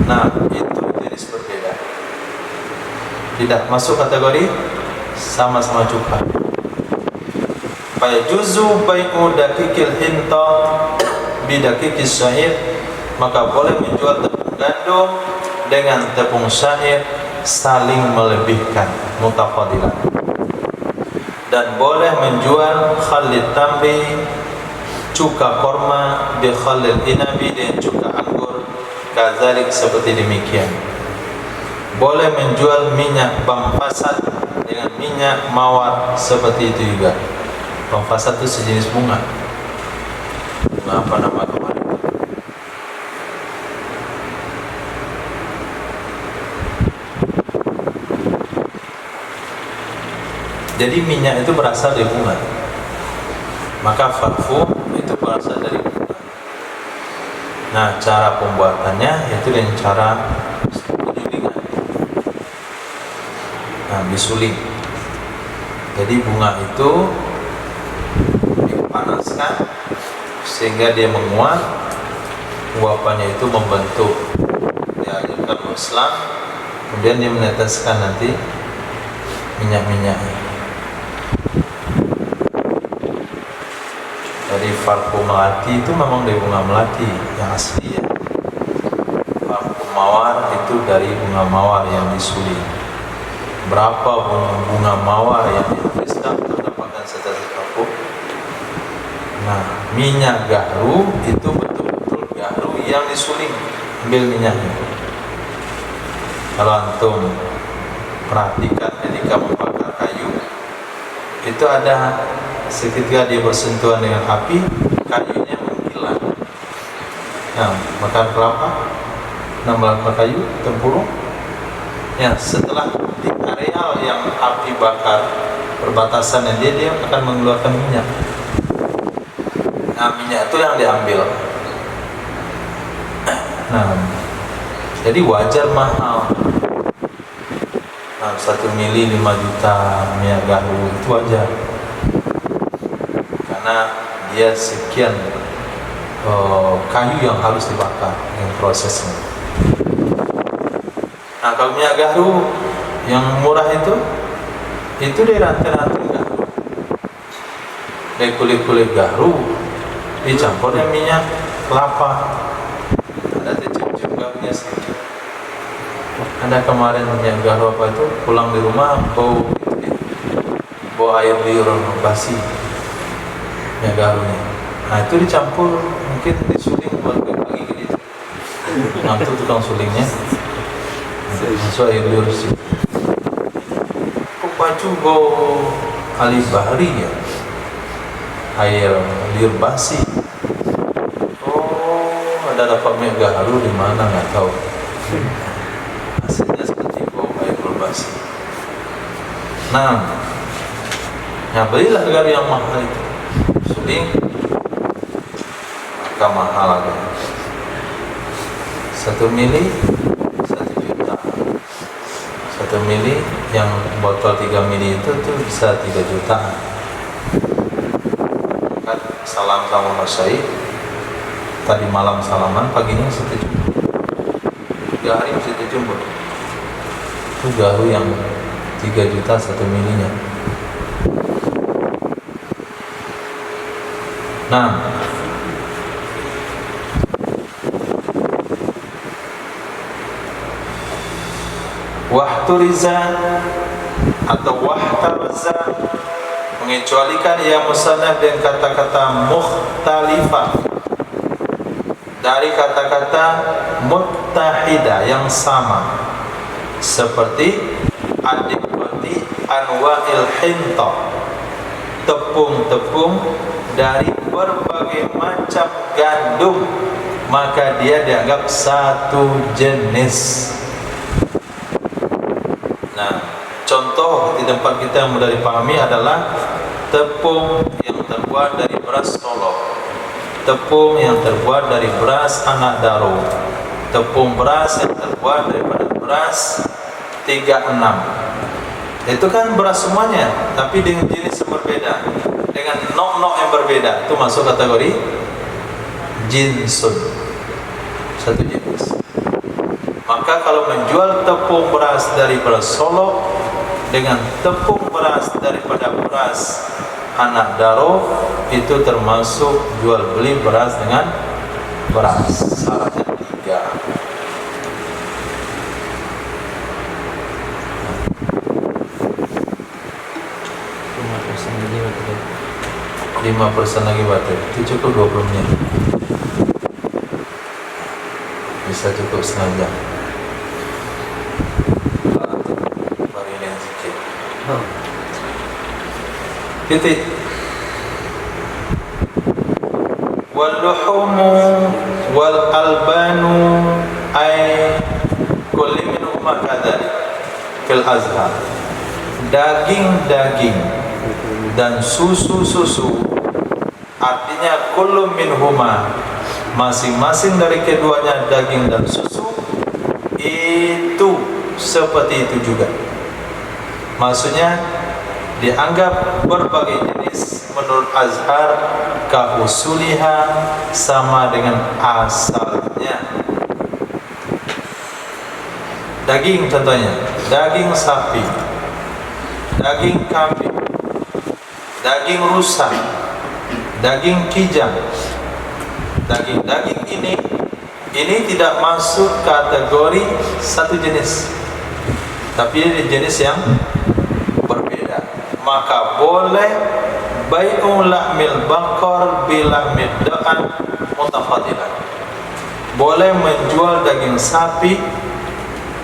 Nah, itu jenis berbeda. Tidak masuk kategori sama-sama cuka. Fayajuzu bai'u dakikil hinta bidakikis syair, maka boleh menjual tepung gandum dengan tepung syair saling melebihkan, mutafadilan. Dan boleh menjual khalid tambi, cuka korma, bi khalil inabi, dengan cuka anggur, kadzalik seperti demikian. Boleh menjual minyak bang fasad dengan minyak mawar, seperti itu juga. Bang fasad itu sejenis bunga. Bunga apa nama kemarin? Jadi minyak itu berasal dari bunga. Maka parfum itu berasal dari bunga. Nah, cara pembuatannya yaitu dengan cara penyulingan. Nah, disuling. Jadi bunga itu dipanaskan sehingga dia menguap. Uapannya itu membentuk, diajarkan Islam. Kemudian dia meneteskan nanti minyak-minyaknya. Jadi parfum melati itu memang dari bunga melati yang asli ya. Parfum mawar itu dari bunga mawar yang disuling. Berapa bunga mawar yang dihabiskan untuk mendapatkan setetes parfum? Nah, minyak gaharu itu betul-betul gaharu yang disuling, ambil minyaknya. Kalau antum perhatikan ketika membakar kayu, itu ada seketika dia bersentuhan dengan api, kayunya menghilang. Nah, bakar kelapa, bakar kayu, tempurung. Ya, setelah di areal yang api bakar, perbatasannya dia akan mengeluarkan minyak. Nah, minyak itu yang diambil. Nah, jadi wajar mahal. Nah, 1 mili 5 juta minyak gaharu itu wajar. Karena dia sekian kayu yang harus dibakar dengan prosesnya. Nah, kalau minyak gaharu yang murah itu dari rantai-rantai gaharu, dari kulit-kulit gaharu dicampur dengan minyak kelapa. Ada tercium-cium gaharunya sedikit. Ada kemarin minyak gaharu apa itu, pulang di rumah bau air liur basi minyak gaharunya. Nah, itu dicampur, mungkin disuling baru pagi gitu. Nanti tukang sulingnya masuk air liur sih. Kok baju bau Ali Bahri ya, air liur basi. Oh, ada dapat minyak gaharu di mana nggak tahu. Hasilnya seperti bau air liur basi. Nah, belilah gaharu yang mahal itu, suling maka mahal lagi. 1 mili 1 juta. 1 mili yang botol 3 mili itu tuh bisa 3 jutaan. Kan salam sama Mas Syahid, tadi malam salaman, paginya situ jumbo. 3 hari situ jumbo. Itu gaharu yang 3 juta 1 milinya. Nah, wahturiza atau wahtaraza, mengecualikan ia musannaf dengan kata-kata mukhtalifah dari kata-kata muttahida yang sama, seperti adibati anwa'il hinta, tepung-tepung dari berbagai macam gandum, maka dia dianggap satu jenis. Nah, contoh di tempat kita yang mudah dipahami adalah tepung yang terbuat dari beras Solo, tepung yang terbuat dari beras anak daro, tepung beras yang terbuat daripada beras 36. Itu kan beras semuanya, tapi dengan jenis yang berbeda, dengan nok-nok yang berbeda. Itu masuk kategori jinsun, satu jenis. Maka kalau menjual tepung beras dari beras Solo, dengan tepung beras daripada beras anak daro, itu termasuk jual beli beras dengan beras. Syaratnya 3. Cuma pesan lagi betul. 5% lagi baterai. Itu cukup 20 menit. Bisa cukup setengah jam. Baru ini sedikit. Titik. Wal luhumu wal albanu ay kulli minhuma kadzalik fil azhar. Daging-daging dan susu-susu, artinya kullu minhuma, masing-masing dari keduanya, daging dan susu, itu seperti itu juga. Maksudnya dianggap berbagai jenis menurut Azhar kausuliha, sama dengan asalnya. Daging contohnya, daging sapi, daging kambing, daging rusa, daging kijang. Daging-daging ini tidak masuk kategori satu jenis, tapi ini jenis yang berbeda. Maka boleh bai'u lahmil baqar bi lahmid da'an mutafadilan. Boleh menjual daging sapi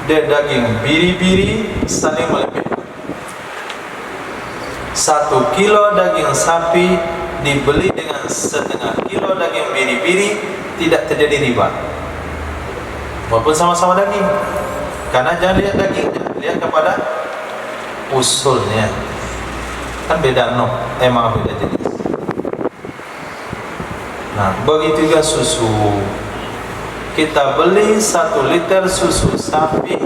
dan daging biri-biri saling melebihkan. 1 kilo daging sapi dibeli dengan setengah kilo daging biri-biri, tidak terjadi riba walaupun sama-sama daging. Karena jangan lihat dagingnya, lihat kepada usulnya. Kan beda emang beda jenis. Nah, begitu juga susu. Kita beli 1 liter susu sapi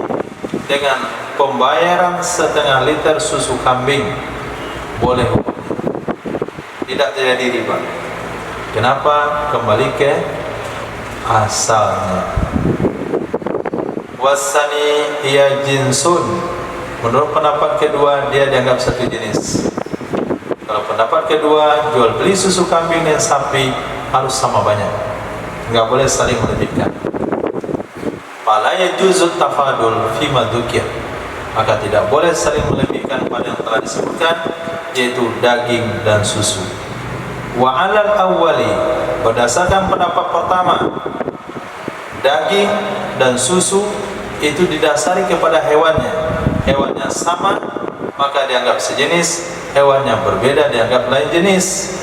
dengan pembayaran setengah liter susu kambing, boleh hukumnya, tidak terjadi riba. Kenapa? Kembali ke asalnya. Wasani hiya jinsun. Menurut pendapat kedua, dia dianggap satu jenis. Kalau pendapat kedua, jual beli susu kambing dan sapi harus sama banyak, enggak boleh saling melebihkan. Fala yajuzu tafadul fi ma dzukir, maka tidak boleh saling melebihkan pada yang telah disebutkan, yaitu daging dan susu. Wa alal awwali, berdasarkan pendapat pertama, daging dan susu itu didasari kepada hewannya. Hewannya sama maka dianggap sejenis, hewannya berbeda dianggap lain jenis.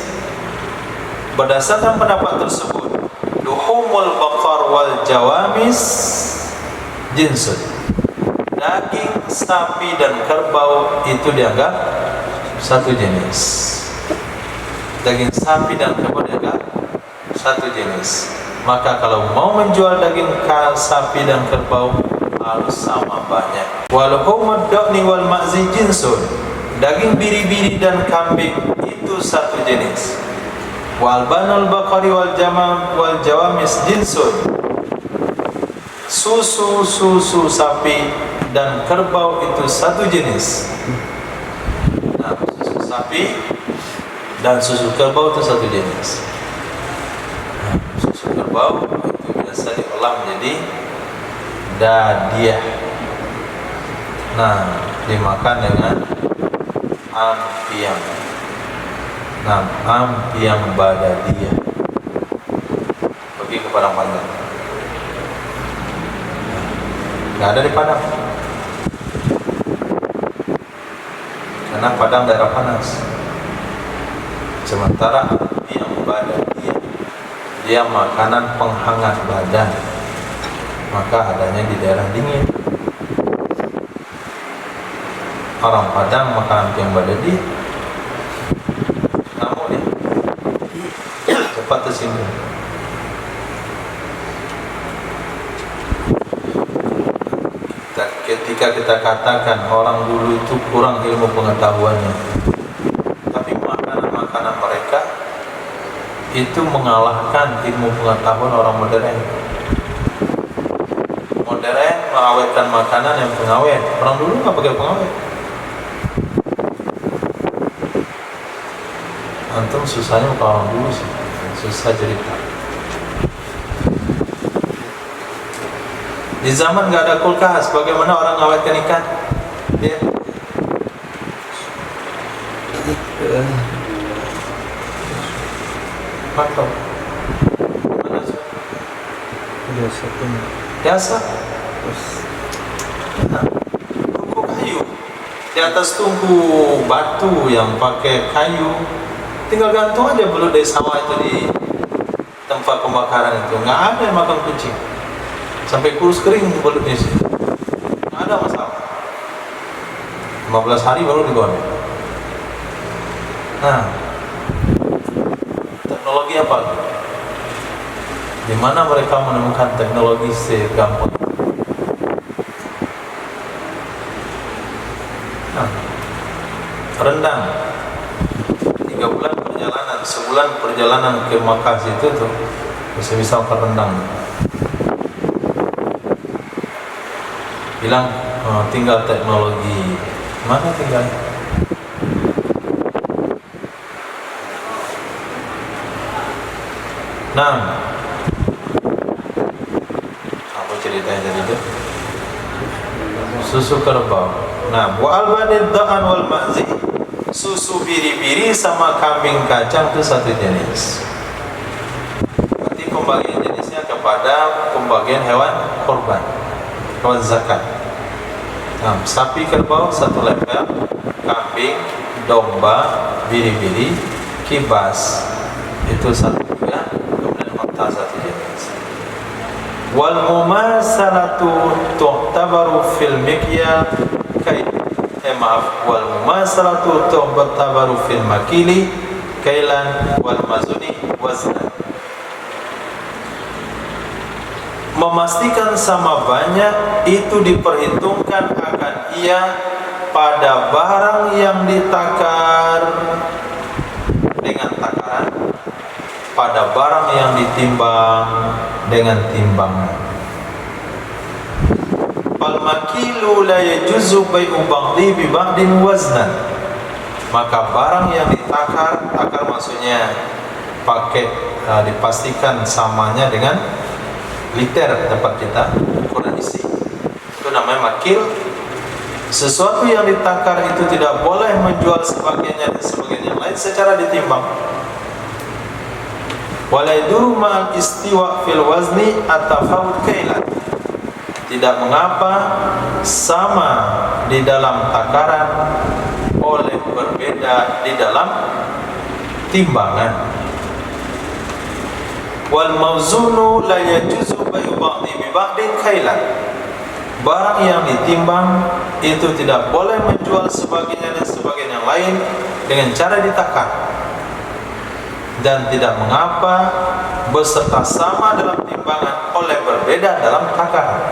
Berdasarkan pendapat tersebut, luhumul baqar wal jawamis jinsun, daging sapi dan kerbau itu dianggap satu jenis. Daging sapi dan kerbau dianggap satu jenis. Maka kalau mau menjual daging sapi dan kerbau harus sama banyak. Waluhumud da'ni wal ma'zi jinsun, daging biri-biri dan kambing itu satu jenis. Wal banul baqari wal jawamis jinsun, susu sapi dan kerbau itu satu jenis. Nah, susu sapi dan susu kerbau itu satu jenis. Nah, susu kerbau itu biasa diolah menjadi dadiah. Nah, dimakan dengan ampiang. Nah, ampiang badadiyah. Pergi ke Padang Panjang. Nggak ada di Padang, karena Padang daerah panas. Sementara ampiang badadiyah, dia makanan penghangat badan, maka adanya di daerah dingin. Orang Padang makan ampiang badadiyah, namun ya cepat tersinggung. Ketika kita katakan orang dulu itu kurang ilmu pengetahuannya, tapi makanan-makanan mereka itu mengalahkan ilmu pengetahuan orang modern. Modern mengawetkan makanan yang pengawet, orang dulu nggak pakai pengawet. Antum susahnya bukan orang dulu sih, susah cerita. Di zaman nggak ada kulkas, bagaimana orang ngawetkan ikan? Ya. Makro. Mana sih? Biasa pun. Biasa. Nah, tungku kayu. Di atas tungku batu yang pakai kayu, tinggal gantung aja belut dari sawah itu di tempat pembakaran itu. Nggak ada yang makan kucing. Sampai kurus kering belutnya sih. Nggak ada masalah. 15 hari baru digoreng. Nah, teknologi apa? Di mana mereka menemukan teknologi segampang itu? Nah, rendang 3 bulan perjalanan, sebulan perjalanan ke Makkah itu tuh bisa makan rendang. Bilang tinggal teknologi, mana tinggal? Nah, apa ceritanya tadi itu? Susu kerbau. Nah, wa albanid da'an wal ma'zi, susu biri-biri sama kambing kacang itu satu jenis. Berarti pembagian jenisnya kepada pembagian hewan korban, hewan zakat. Nah, sapi kerbau satu level, kambing, domba, biri-biri, kibas itu satu juga, kemudian unta satu jenis. Wal mumasalatu tu'tabaru fil mikyal wal mumasalatu tu'tabaru fil makili kailan wal mazuni waznan. Memastikan sama banyak itu diperhitungkan akan ia pada barang yang ditakar dengan takaran, pada barang yang ditimbang dengan timbangan. Fal makilu la yajuzu bai'u ba'dhi bi ba'din waznan. Maka barang yang ditakar, takar maksudnya pakai dipastikan samanya dengan liter tempat kita ukuran isi, itu namanya makil. Sesuatu yang ditakar itu tidak boleh menjual sebagiannya dan sebagian yang lain secara ditimbang. Wala yaduru ma'al istiwa fil wazni at-tafawut kailan. Tidak mengapa sama di dalam takaran oleh berbeda di dalam timbangan. Wal mawzunu la yajuzu bai'u ba'dhi bi ba'din kailan. Barang yang ditimbang itu tidak boleh menjual sebagiannya dan sebagian yang lain dengan cara ditakar. Dan tidak mengapa beserta sama dalam timbangan oleh berbeda dalam takaran.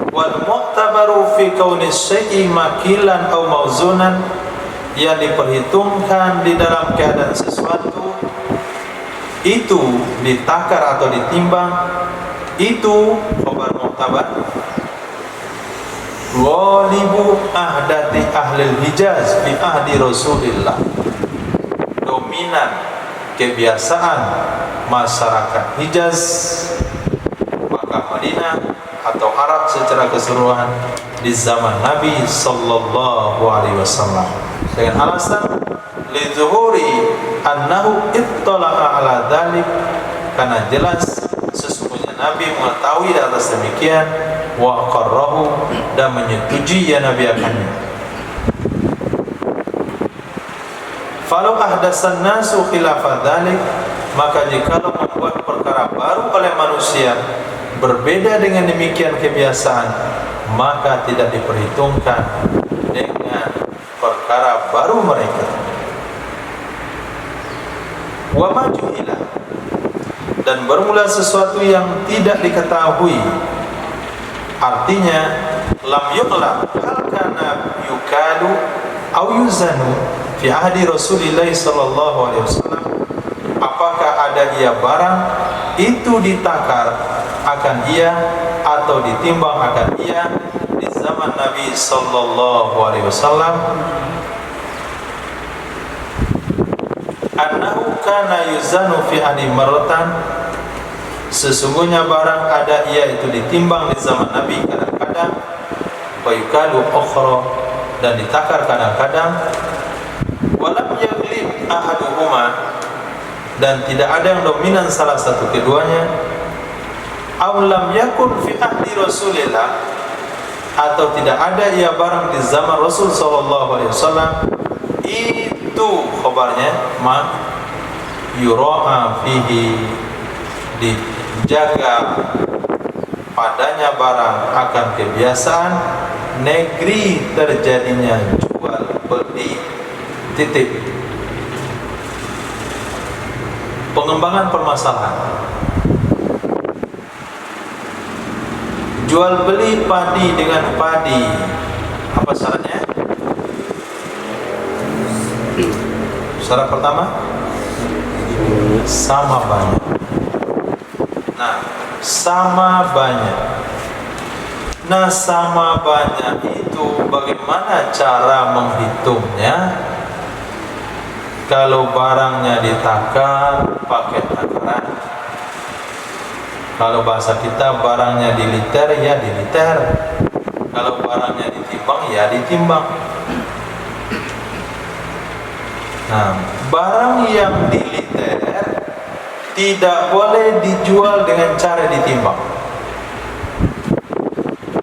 Wal mu'tabaru fi kauni syai'i makilan aw mawzunan, yang diperhitungkan di dalam keadaan sesuatu itu ditakar atau ditimbang, itu khabar mu'tabar. Ghalibu ahdati ahlil Hijaz fi ahdi Rasulillah, dominan kebiasaan masyarakat Hijaz, Makkah, Madinah atau Arab secara keseluruhan di zaman Nabi sallallahu alaihi wasallam, dengan alasan lidzuhuri annahu ittala'a ala dzalik, karena jelas sesungguhnya Nabi mengetahui di atas demikian, wa aqarrahu, dan menyetujui ya Nabi akannya. Falau ahdasan nasu khilafa dzalik, maka jikalau membuat perkara baru oleh manusia berbeda dengan demikian kebiasaan, maka tidak diperhitungkan dengan perkara baru mereka. Wa majuhilah, dan bermula sesuatu yang tidak diketahui, artinya lam yuqlam hal kana yukalu au yuzanu fi ahdi Rasulillah sallallahu alaihi wasallam, apakah ada ia barang itu ditakar akan ia atau ditimbang akan ia di zaman Nabi sallallahu alaihi wasallam. annahu kana yuzanu fi ahli marratan, sesungguhnya barang ada ia itu ditimbang di zaman Nabi kadang-kadang, wa yukalu ukhra, dan ditakar kadang-kadang, walam yaglib ahaduhuma, dan tidak ada yang dominan salah satu keduanya, aw lam yakun fi ahli Rasulillah, atau tidak ada ia barang di zaman Rasul sallallahu alaihi wasallam, itu khabarnya ma yura'a fihi, dijaga padanya barang akan kebiasaan negeri terjadinya jual beli. Titik. Pengembangan permasalahan. Jual beli padi dengan padi, apa syaratnya? Syarat pertama, sama banyak. Nah, sama banyak. Nah, sama banyak itu bagaimana cara menghitungnya? Kalau barangnya ditakar pakai takaran. Kalau bahasa kita barangnya di liter, ya di liter. Kalau barangnya ditimbang, ya ditimbang. Nah, barang yang di liter tidak boleh dijual dengan cara ditimbang.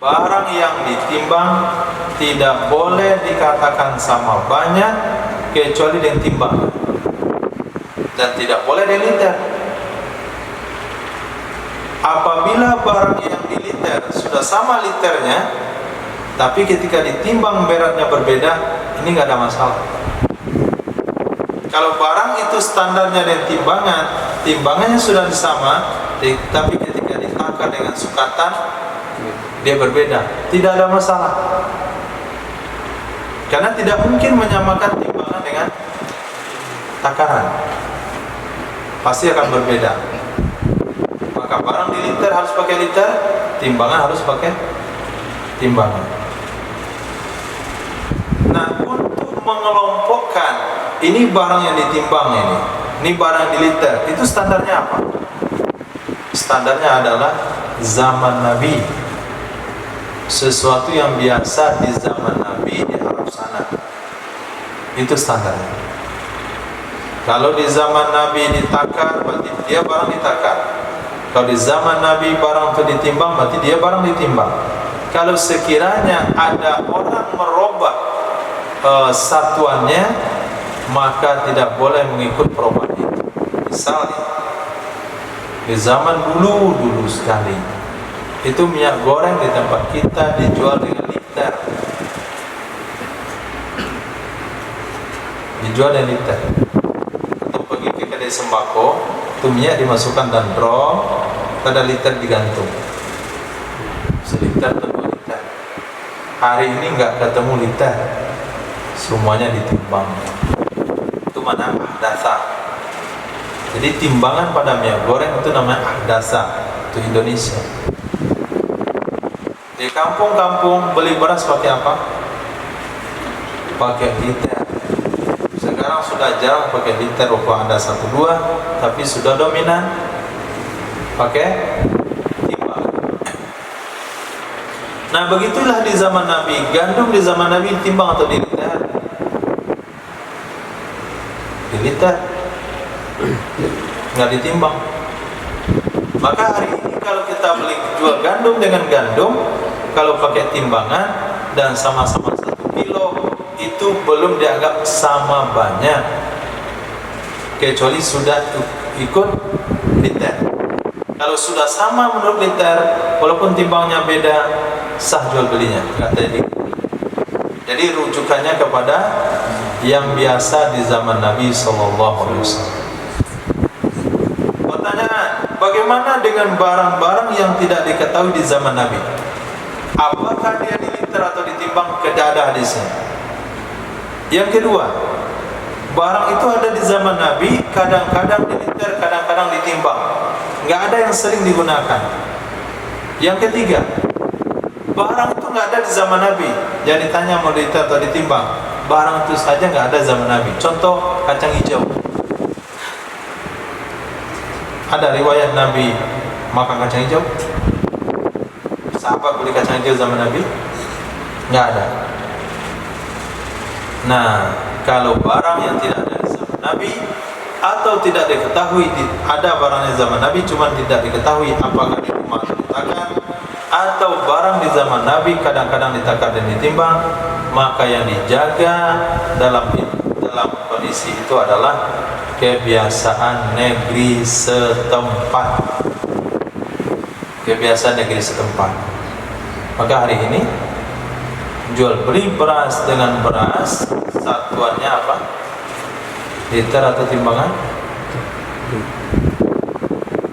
Barang yang ditimbang tidak boleh dikatakan sama banyak kecuali dengan timbang, dan tidak boleh di liter. Apabila barang yang di liter sudah sama liternya, tapi ketika ditimbang beratnya berbeda, ini nggak ada masalah. Kalau barang itu standarnya dan timbangannya sudah sama, tapi ketika ditakar dengan sukatan dia berbeda, tidak ada masalah. Karena tidak mungkin menyamakan timbangan dengan takaran, pasti akan berbeda. Maka barang di liter harus pakai liter, timbangan harus pakai timbangan. Nah, untuk mengelompokkan ini barang yang ditimbang, ini barang di liter, itu standarnya apa? Standarnya adalah zaman Nabi, sesuatu yang biasa di zaman Nabi di Arab sana, itu standarnya. Kalau di zaman Nabi ditakar, berarti dia barang ditakar. Kalau di zaman Nabi barang itu ditimbang, berarti dia barang ditimbang. Kalau sekiranya ada orang merubah satuannya, maka tidak boleh mengikut perubahan itu. Misalnya di zaman dulu sekali, itu minyak goreng di tempat kita dijual dengan liter, atau pergi ke kedai sembako, itu minyak dimasukkan dalam drum, pada liter digantung, seliter atau 2 liter. Hari ini nggak ketemu liter, semuanya ditimbang. Itu mana ahdasa. Jadi timbangan pada minyak goreng itu namanya ahdasa, itu Indonesia. Di kampung-kampung beli beras pakai apa? Pakai liter. Sekarang sudah jarang pakai liter, walaupun ada 1-2, tapi sudah dominan pakai timbangan. Nah, begitulah di zaman Nabi. Gandum di zaman Nabi timbang atau di liter? Di liter, nggak ditimbang. Maka hari ini kalau kita beli jual gandum dengan gandum, kalau pakai timbangan dan sama-sama 1 kilo, itu belum dianggap sama banyak, kecuali sudah ikut liter. Kalau sudah sama menurut liter, walaupun timbangnya beda, sah jual belinya, kata ini. Jadi rujukannya kepada yang biasa di zaman Nabi SAW. Pertanyaan, bagaimana dengan barang-barang yang tidak diketahui di zaman Nabi? Apakah dia di liter atau ditimbang? Tidak ada hadisnya. Yang kedua, barang itu ada di zaman Nabi, kadang-kadang di liter, kadang-kadang ditimbang, nggak ada yang sering digunakan. Yang ketiga, barang itu nggak ada di zaman Nabi, jangan ditanya mau di liter atau ditimbang. Barang itu saja nggak ada zaman Nabi. Contoh kacang hijau, ada riwayat Nabi makan kacang hijau? Sahabat beli kacang hijau zaman Nabi? Nggak ada. Nah, kalau barang yang tidak ada di zaman Nabi atau tidak diketahui ada barangnya zaman Nabi cuma tidak diketahui apakah di rumah atau ditakar, atau barang di zaman Nabi kadang-kadang ditakar dan ditimbang, maka yang dijaga dalam kondisi itu adalah kebiasaan negeri setempat. Kebiasaan negeri setempat. Maka hari ini jual beli beras dengan beras satuannya apa? Liter atau timbangan?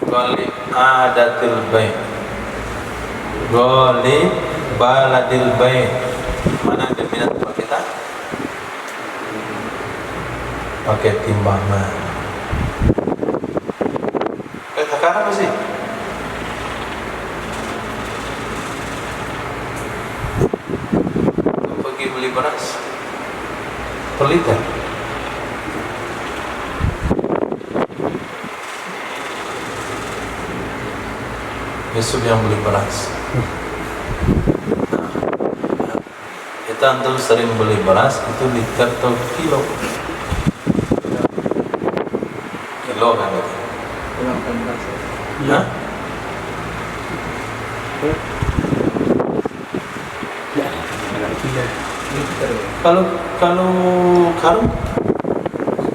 Ghalib adatil bait, ghalib baladil bait. Mana dominan tempat kita? Pakai timbangan. Sekarang apa sih? Pergi beli beras per liter. Besok yang beli beras. Kita antum sering beli beras itu liter atau kilo? Kilo kan itu? Hah? Kalau karung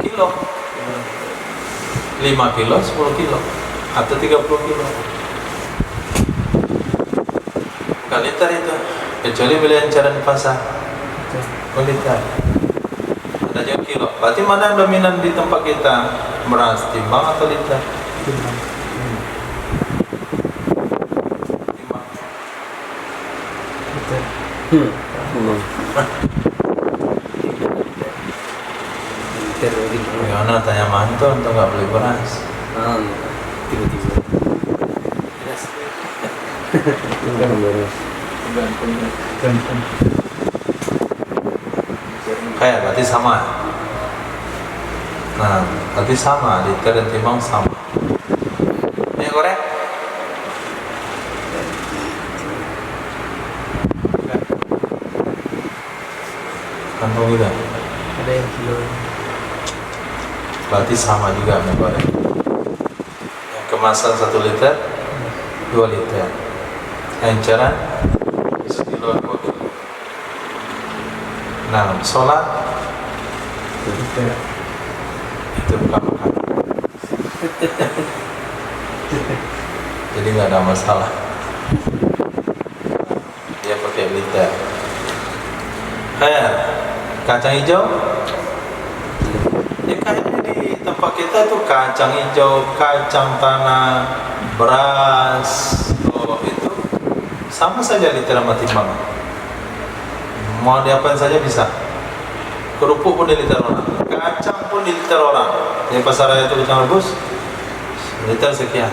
kilo 5 kilo, 10 kilo atau 30 kilo bukan liter itu, kecuali beli encaran di pasar liter ada juga kilo. Berarti mana yang dominan di tempat kita, beras timbang atau liter? Timbang. Gimana tanya mantu untuk nggak beli beras? Tiba-tiba. Kayak berarti sama. Nah, berarti sama, liter dan timbang sama. Ini korek? Kantong juga. Ada yang kilo. Berarti sama juga minyak goreng. Yang kemasan 1 liter, 2 liter. Enceran 1 kilo, 2 kilo. Nah, sholat itu bukan makan. Jadi nggak ada masalah. Dia pakai liter. Kacang hijau. Ya kayaknya di tempat kita tuh kacang hijau, kacang tanah, beras, itu sama saja liter sama timbangan. Mau diapain saja bisa. Kerupuk pun di liter orang, kacang pun di liter orang. Di pasar raya itu kacang rebus, liter sekian.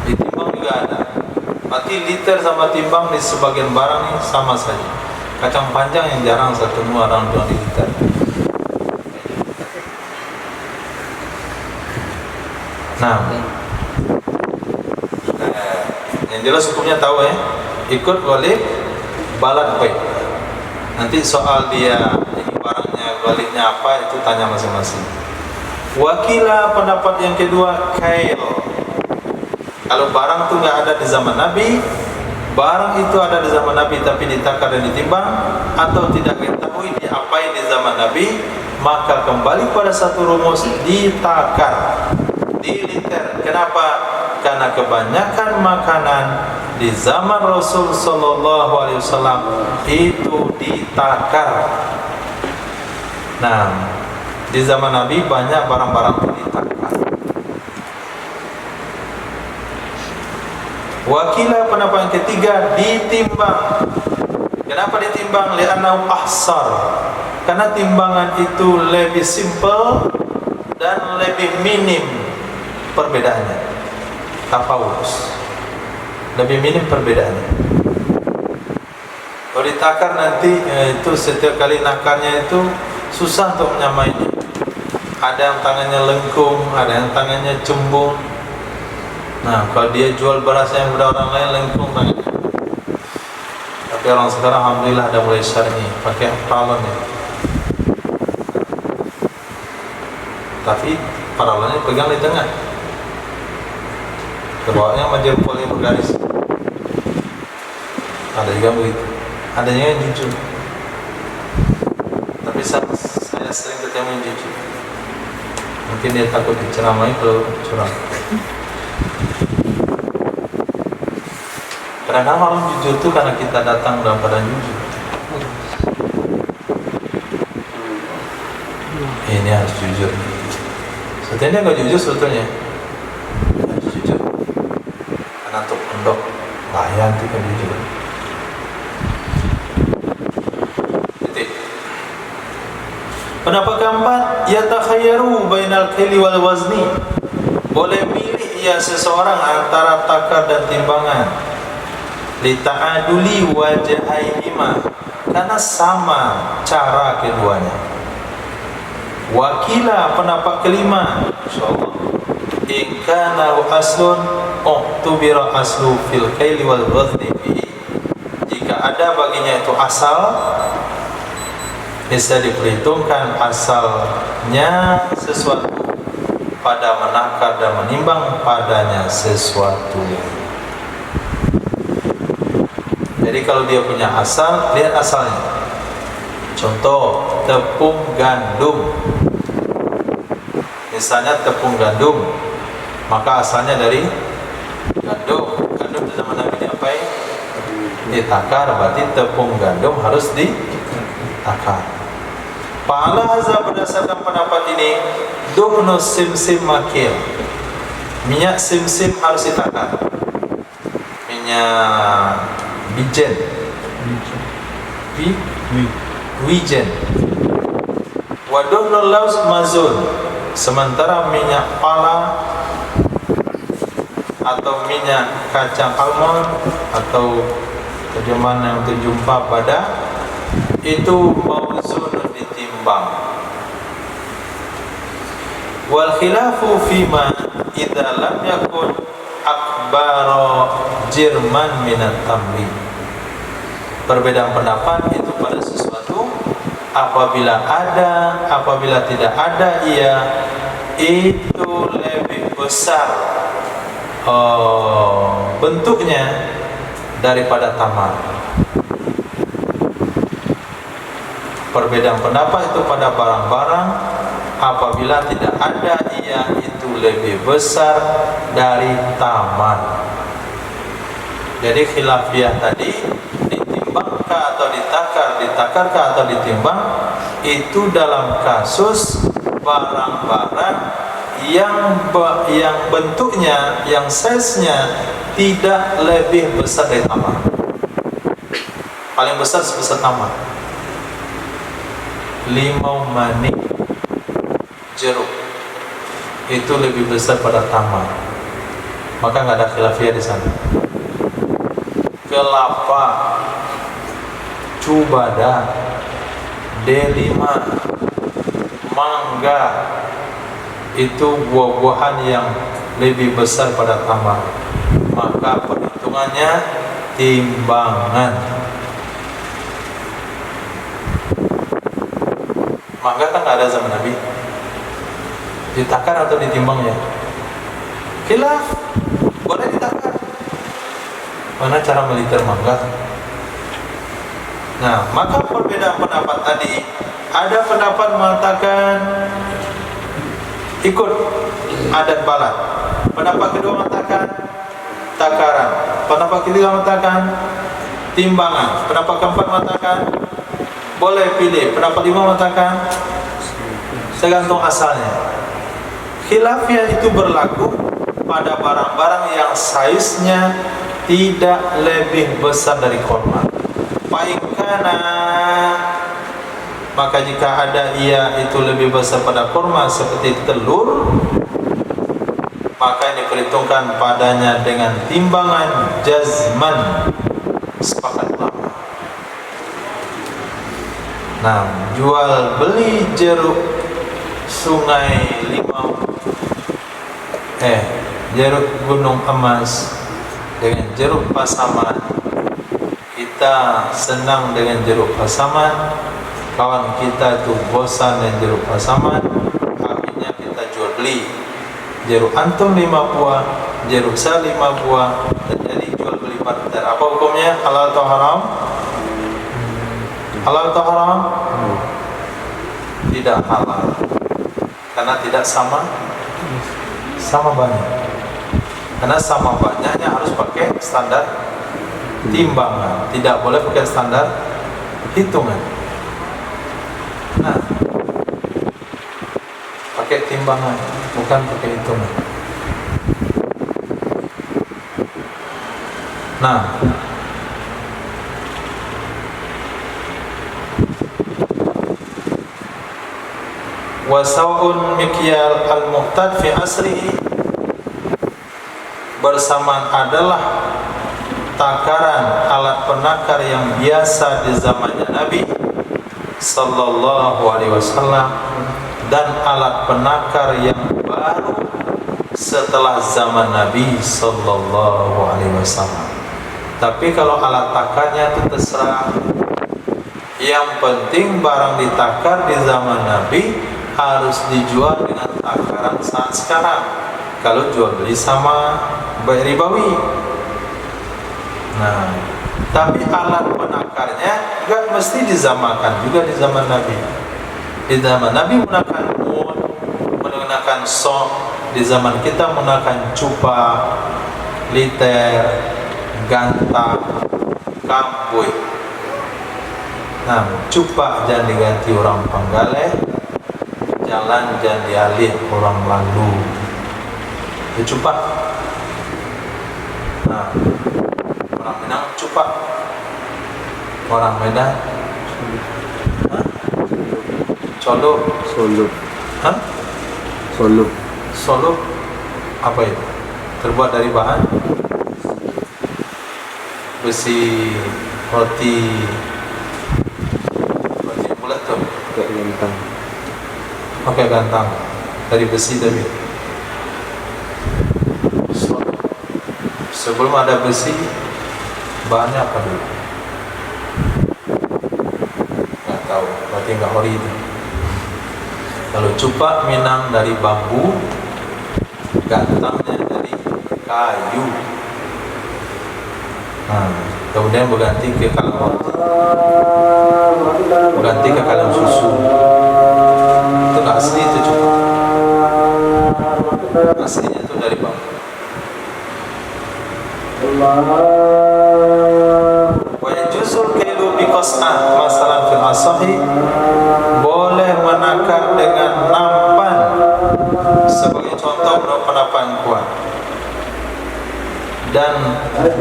Di timbang juga ada. Berarti liter sama timbang di sebagian barang ini sama saja. Kacang panjang yang jarang saya temui orang jual di liter. Nah, yang jelas hukumnya tahu ya, ikut ghalib balad bait. Nanti soal dia ini barangnya ghalibnya apa itu tanya masing-masing. Wakilah pendapat yang kedua, kail. Kalau barang itu nggak ada di zaman Nabi, barang itu ada di zaman Nabi tapi ditakar dan ditimbang atau tidak diketahui diapain di zaman Nabi, maka kembali pada satu rumus, ditakar di liter. Kenapa? Karena kebanyakan makanan di zaman Rasul Sallallahu Alaihi Wasallam itu ditakar. Nah, di zaman Nabi banyak barang-barang itu ditakar. Wakilah pendapat yang ketiga, ditimbang. Kenapa ditimbang? Li'annahu ahsar. Karena timbangan itu lebih simple dan lebih minim perbedaannya. Tafawus. Lebih minim perbedaannya. Kalau ditakar nanti itu setiap kali nakarnya itu susah untuk menyamainya. Ada yang tangannya lengkung, ada yang tangannya cembung. Nah, kalau dia jual beras yang pada orang lain lengkung tangannya. Tapi orang sekarang alhamdulillah ada mulai syar'i, pakai paralon ya. Tapi paralonnya pegang di tengah. Kebawahnya sama jempol yang bergaris. Ada juga begitu. Adanya yang jujur. Tapi saya sering ketemu yang jujur. Mungkin dia takut diceramai kalau curang. Kadang-kadang orang jujur itu karena kita datang dalam keadaan jujur. Ini harus jujur. Sebetulnya nggak jujur sebetulnya. Harus jujur. Karena untuk pondok layan itu kan jujur. Titik. Pendapat keempat, yatakhayyaru bainal kaili wal wazni. Boleh milih ia seseorang antara takar dan timbangan. Lita'aduli wajahaihima, karena sama cara keduanya. Wakila pendapat kelima, insyaallah, in kana aslun uhtubira aslu fil kaili wal wazni fi. Jika ada baginya itu asal, bisa diperhitungkan asalnya sesuatu pada menakar dan menimbang padanya sesuatu. Jadi kalau dia punya asal, lihat asalnya. Contoh, tepung gandum. Misalnya tepung gandum, maka asalnya dari gandum. Gandum di zaman Nabi diapain? Ditakar, berarti tepung gandum harus ditakar. Fa'ala hadza, berdasarkan pendapat ini, duhnu simsim makil. Minyak simsim harus ditakar. Minyak wijen, wijen. Waduhnul laus mazun. Sementara minyak pala atau minyak kacang almond atau terjemahan yang terjumpa pada itu mauzun, ditimbang. Wal khilafu fima idza lam yakun akbaro jirman minat tamri. Perbedaan pendapat itu pada sesuatu apabila ada, apabila tidak ada ia itu lebih besar bentuknya daripada tamar. Perbedaan pendapat itu pada barang-barang apabila tidak ada ia itu lebih besar dari tamar. Jadi khilafiyah tadi, ditimbangkah atau ditakar, ditakarkah atau ditimbang, itu dalam kasus barang-barang yang bentuknya, yang size-nya tidak lebih besar dari tamar. Paling besar sebesar tamar. Limau manik, jeruk itu lebih besar pada tamar, maka nggak ada khilafiyah di sana. Kelapa, cubada, delima, mangga itu buah-buahan yang lebih besar pada tamar, maka perhitungannya timbangan. Mangga kan nggak ada zaman Nabi. Ditakar atau ditimbang ya? Khilaf. Boleh ditakar. Mana cara meliter mangga? Nah, maka perbedaan pendapat tadi, ada pendapat mengatakan ikut adat balat. Pendapat kedua mengatakan takaran. Pendapat ketiga mengatakan timbangan. Pendapat keempat mengatakan boleh pilih. Pendapat lima mengatakan tergantung asalnya. Khilafiyah itu berlaku pada barang-barang yang size-nya tidak lebih besar dari korma. Paikana, maka jika ada ia itu lebih besar pada korma seperti telur, maka yang diperhitungkan padanya dengan timbangan jazman, sepakatlah. Nah, jual beli jeruk sungai limau jeruk gunung emas dengan jeruk pasaman. Kita senang dengan jeruk pasaman, kawan kita itu bosan dengan jeruk pasaman, akhirnya kita jual beli. Jeruk antum 5 buah, jeruk saya 5 buah, terjadi jual beli barter. Apa hukumnya? Halal atau haram? Halal atau haram? Tidak halal, karena tidak sama banyak. Karena sama banyaknya harus pakai standar timbangan, tidak boleh pakai standar hitungan. Nah, pakai timbangan, bukan pakai hitungan. Nah, wasaun mikyal al-muhtad fi asrihi, bersamaan adalah takaran alat penakar yang biasa di zamannya Nabi sallallahu alaihi wasallam dan alat penakar yang baru setelah zaman Nabi sallallahu alaihi wasallam. Tapi kalau alat takarnya itu terserah. Yang penting barang ditakar di zaman Nabi harus dijual dengan takaran saat sekarang. Kalau jual beli sama baik ribawi. Nah, tapi alat penakarnya enggak mesti disamakan juga di zaman Nabi. Di zaman Nabi menggunakan mud, menggunakan sok. Di zaman kita menggunakan cupa, liter, ganta, kampuy. Nah, cupa jangan diganti orang Panggaleh, jalan jangan dialih orang lalu. Itu cupa. Nah, orang Minang cupa, orang Medan Solo. Hah? Solo apa itu? Terbuat dari bahan besi, roti bulat tuh. Kayak gantang. Oke, gantang dari besi tapi. Sebelum ada besi, bahannya apa dulu? Nggak tahu, berarti nggak ori itu. Kalau cupak Minang dari bambu, gantangnya dari kayu. Nah, kemudian berganti ke kaleng roti, berganti ke kaleng susu. Itu nggak asli itu cupak. Aslinya itu dari bambu. Wa yajuzu kailu bi qas'ah, masalan fil asahi, boleh menakar dengan nampan sebagai contoh menurut pendapat kuat, dan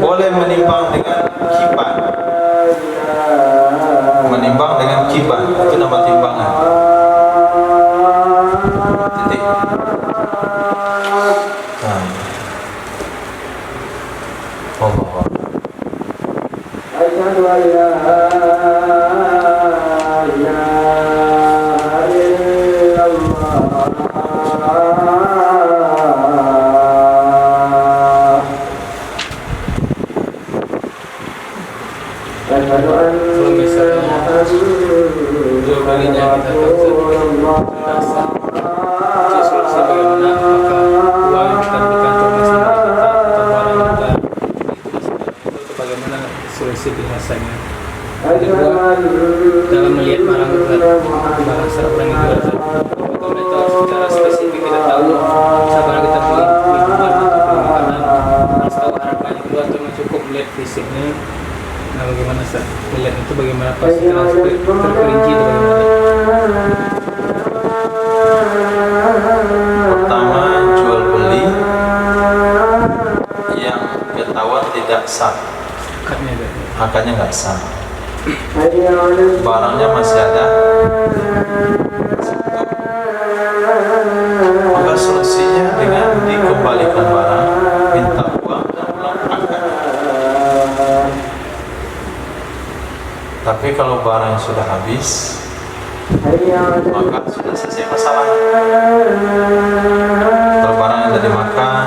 boleh menimbang dengan kiban. Menimbang dengan kiban itu nama timbangan. Titik. Nah. Allah. Asyhadu an la ilaha illallah. Asyhadu Kalau misalnya dua kalinya kita terasa solusi bagaimana, maka uang yang kita berikan ke masing-masing kita atau barang kita itu bagaimana solusi biasanya. Kedua, dalam melihat barang secara orang yang jual tadi, kita secara spesifik kita tahu sabar kita beli jual atau beli makanan, harus tahu harganya. Kedua, itu cukup melihat fisiknya. Nah, bagaimana Ustaz? Melihat itu bagaimana pas terperinci itu bagaimana? Pertama, jual beli yang ketahuan tidak sah, akadnya nggak sah, barangnya masih ada, maka solusinya dengan dikembalikan barang, minta uang dan ulang akad. Tapi kalau barang yang sudah habis, maka sudah selesai masalah. Kalau barang yang sudah dimakan,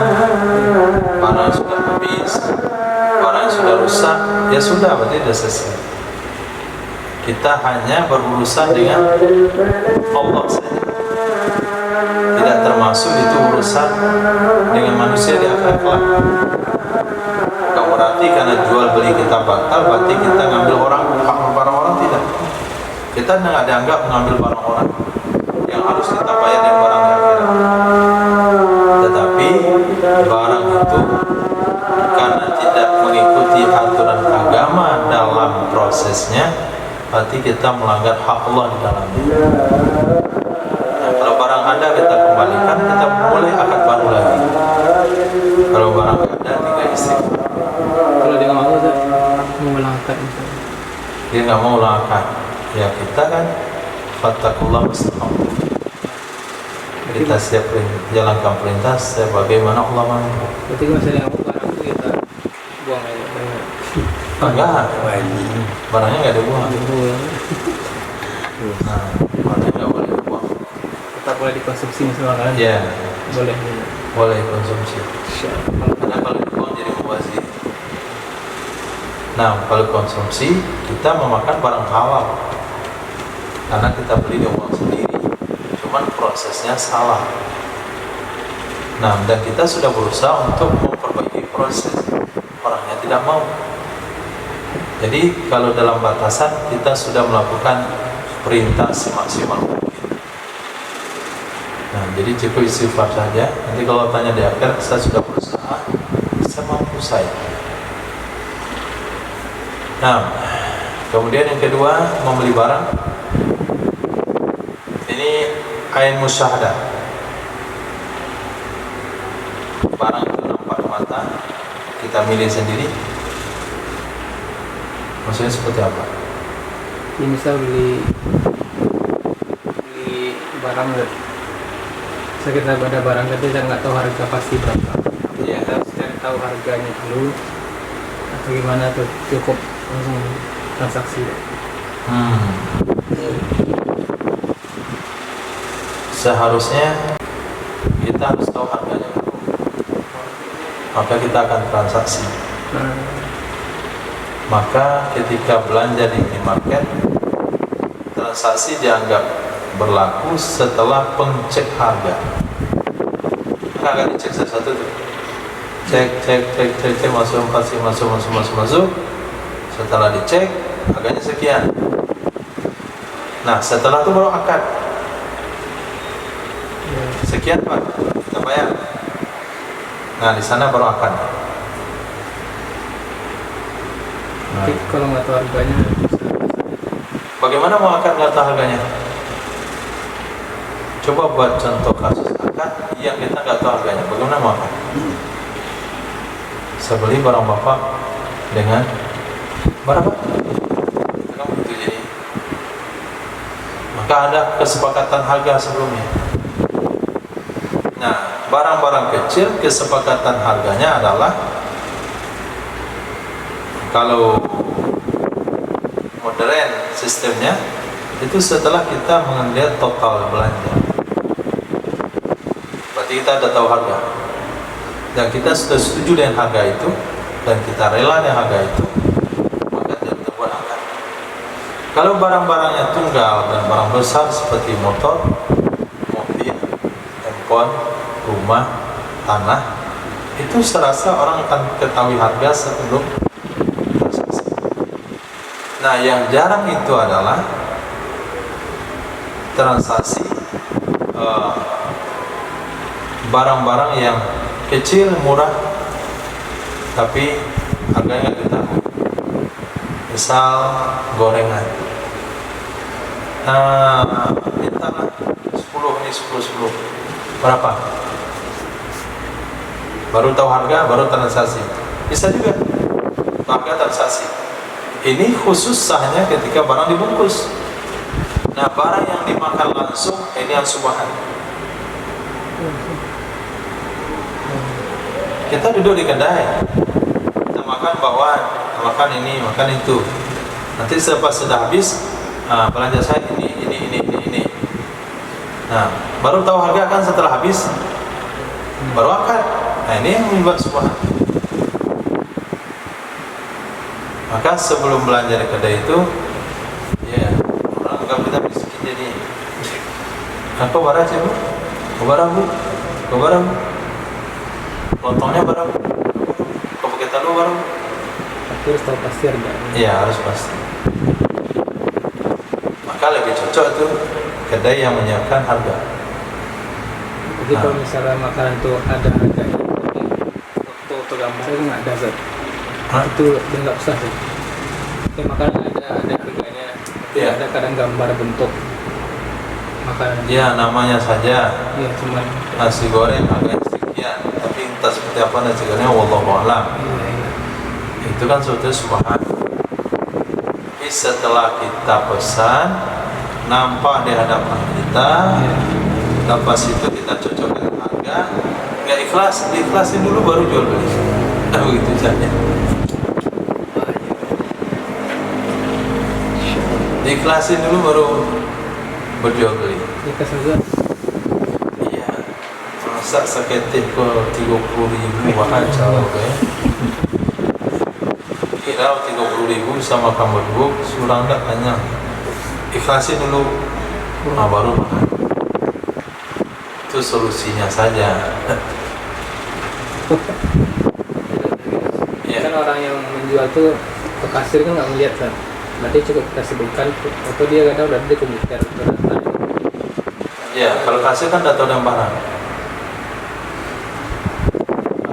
habis, barangnya sudah rusak, ya sudah, berarti sudah selesai. Kita hanya berurusan dengan Allah saja, tidak termasuk itu urusan dengan manusia di akhirat kelak. Bukan berarti karena jual beli kita batal, berarti kita ngambil barang orang, tidak. Kita tidak dianggap mengambil barang orang yang harus kita bayar dengan barang di akhirat. Tetapi barang itu karena tidak mengikuti aturan agama dalam prosesnya, berarti kita melanggar hak Allah di dalamnya. Nah, kalau barang ada kita kembalikan, kita mulai akad baru lagi. Kalau barang ada, tinggal istighfar. Kalau dia nggak mau tuh mengulang akad misalnya. Dia nggak mau ulang akad, ya kita kan fattakullah mustaqim. Kita siap jalankan perintah sebagaimana Allah mau. Berarti kalau misalnya nggak mau barang itu kita buang aja. Enggak, barangnya nggak dibuang. Buang. Nah, barangnya nggak boleh dibuang. Tetap boleh dikonsumsi misalnya kan? Ya, Boleh. boleh konsumsi. Karena kalau dibuang jadi mubazir. Nah, kalau konsumsi kita memakan barang halal karena kita beli dengan uang sendiri, cuman prosesnya salah. Nah, dan kita sudah berusaha untuk memperbaiki proses, orangnya tidak mau. Jadi kalau dalam batasan kita sudah melakukan perintah semaksimal mungkin. Nah, jadi cukup istighfar saja. Nanti kalau tanya di akhir, saya sudah berusaha, saya mampu saya. Nah, kemudian yang kedua, membeli barang. Ini ain musyahadah. Barang itu nampak mata, kita milih sendiri. Maksudnya seperti apa? Ya, misal beli barang, saya kita ada barang tapi kita nggak tahu harga pasti berapa. Iya. Kita harus cari tahu harganya dulu. Atau gimana tuh, cukup langsung transaksi. Seharusnya kita harus tahu harganya dulu, maka kita akan transaksi. Maka ketika belanja di minimarket, transaksi dianggap berlaku setelah pengcek harga. Maka akan dicek satu-satu tuh. Cek, masuk. Setelah dicek, harganya sekian. Nah, setelah itu baru akad. Sekian Pak, kita bayar. Nah, di sana baru akad. Tapi kalau nggak tahu harganya, Bagaimana mau akad nggak tahu harganya? Coba buat contoh kasus akad yang kita nggak tahu harganya. Bagaimana mau akad? Saya beli barang bapak dengan berapa? Kamu itu jadi. Maka ada kesepakatan harga sebelumnya. Nah, barang-barang kecil kesepakatan harganya adalah kalau modern sistemnya itu setelah kita melihat total belanja. Berarti kita sudah tahu harga dan kita sudah setuju dengan harga itu dan kita rela dengan harga itu, maka kita buat akad. Kalau barang-barangnya tunggal dan barang besar seperti motor, mobil, handphone, rumah, tanah, itu serasa orang akan ketahui harga sebelum transaksi. Nah, yang jarang itu adalah transaksi barang-barang yang kecil, murah, tapi harganya nggak ketahui. Misal gorengan, mintalah 10 ini 10 berapa? Baru tahu harga, baru transaksi. Bisa juga harga transaksi. Ini khusus sahnya ketika barang dibungkus. Nah, barang yang dimakan langsung ini yang subahan. Kita duduk di kedai, kita makan bawaan, makan ini, makan itu. Nanti selepas sudah habis, belanja saya ini. Nah, baru tahu harga kan setelah habis, baru akad. Nah, ini yang membuat subahan. Maka sebelum belanja di kedai itu, ya orang anggap kita miskin jadi. Kau barang sih bu? Kau barang bu? Kau barang bu? Lontongnya barang bu? Kau pakai tahu barang bu? Tapi harus tahu pasti harganya. Iya harus pasti. Maka lebih cocok itu kedai yang menyiapkan harga. Jadi kalau misalnya makanan itu ada harganya, tapi foto gambarnya itu nggak ada Zat. Itu dia nggak usah sih. Oke, makanan ada harganya, tapi Iya. ada kadang gambar bentuk makanan. Ya namanya saja Iya, cuman nasi goreng harganya sekian, tapi entah seperti apa nasi gorengnya wallahu a'lam. iya. Itu kan suatu subhan. Tapi setelah kita pesan, nampak di hadapan kita, lepas itu kita cocokkan harga, nggak ikhlas, diikhlasin dulu baru jual beli. Nah, begitu saja. Diikhlasin dulu baru berjual beli. Kita saja. Iya. Masa seketik ke 30.000 aja ya. Kira 30.000 sama kamu berdua surang tak tanya. Ikhlasin dulu, baru makan. Itu solusinya saja. Ya. Kan orang yang menjual tuh ke kasir kan nggak melihat kan. Berarti cukup kita sebutkan atau dia kadang udah di komputer atau data. Ya, kalau kasir kan udah tahu dengan barang.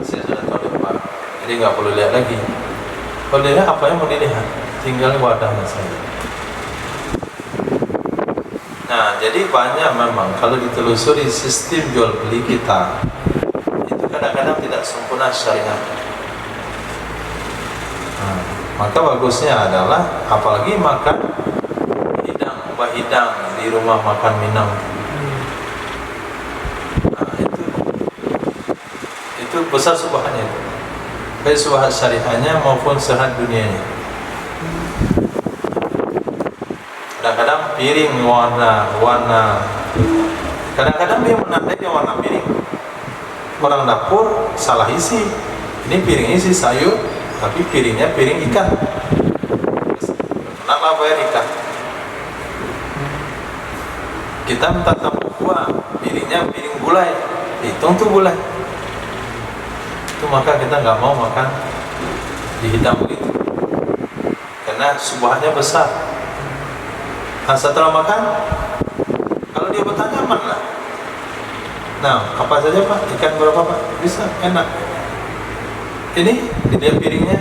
Kasir sudah tahu dengan barang. Jadi nggak perlu lihat lagi. Kalau dilihat apa yang mau dilihat, tinggal wadahnya saja. Nah, jadi banyak memang kalau ditelusuri sistem jual beli kita itu kadang-kadang tidak sempurna syariat. Nah, maka bagusnya adalah apalagi makan hidang di rumah makan minang. Nah, itu besar subhannya itu. Baik subhan syariahnya maupun sehat dunianya. Kadang-kadang piring warna kadang-kadang dia menandai dia warna piring. Orang dapur salah isi. Ini piring isi sayur, tapi piringnya piring ikan. Kenapa bayar ikan? Kita minta tamu kuah, piringnya piring gulai. Hitung tuh gulai. Itu maka kita nggak mau makan di hitam begitu. Karena subhannya besar. Nah, setelah makan, kalau dia bertanya mana? Nah, apa saja Pak? Ikan berapa Pak? Bisa, enak. Ini dilihat piringnya.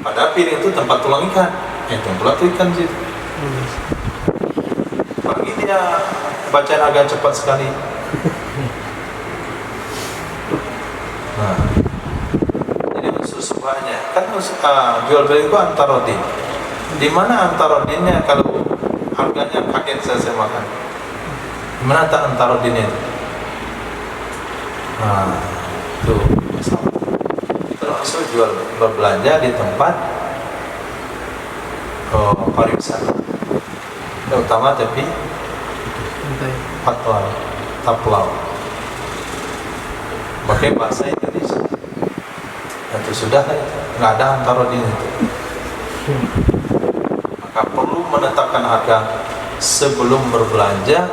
Padahal piring itu tempat tulang ikan. Tempat tuh ikan sih. Pagi dia bacaan agak cepat sekali. Nah, jadi unsur subhannya kan jual beli itu antarodin. Di mana antarodinnya kalau harganya kaget saya makan? Di mana tak antarodinnya itu? Nah, itu masalah. Termasuk jual berbelanja di tempat pariwisata, terutama tapi taplau. Pakai bahasa Indonesia. Itu sudah nggak ada antarodin itu. Maka perlu menetapkan harga sebelum berbelanja,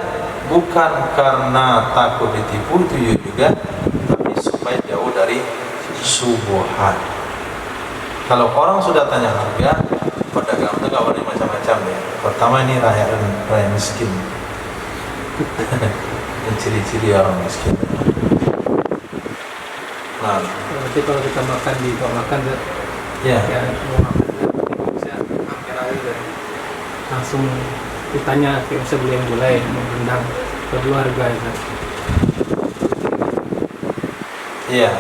bukan karena takut ditipu itu juga, tapi supaya jauh dari subuhan. Kalau orang sudah tanya harga, pedagang itu nggak boleh macam-macam ya. Pertama ini rakyat miskin. Ciri-ciri orang miskin. Nah, Berarti kalau kita makan di tempat makan ya. mau makan bisa hampir aja langsung ditanya kayak bisa beli yang gulai mau rendang perlu harga ya kan? Iya.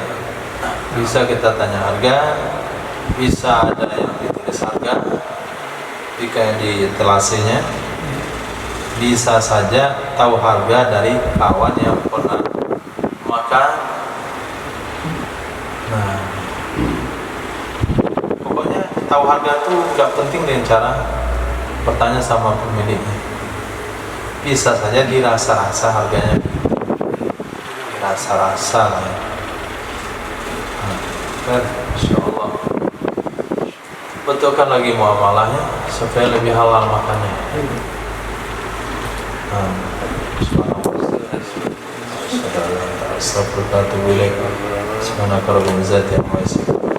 Bisa kita tanya harga, bisa ada yang ditulis harga jika di telasenya, bisa saja tahu harga dari kawan yang pernah makan. Nah, pokoknya tahu harga tuh nggak penting dengan cara bertanya sama pemiliknya. Bisa saja dirasa-rasa harganya, dirasa-rasa lah ya. Insya Allah betulkan lagi muamalahnya supaya lebih halal makannya. Astagfirullahaladzim. Subhanaka rabbil izzati amma yasifun.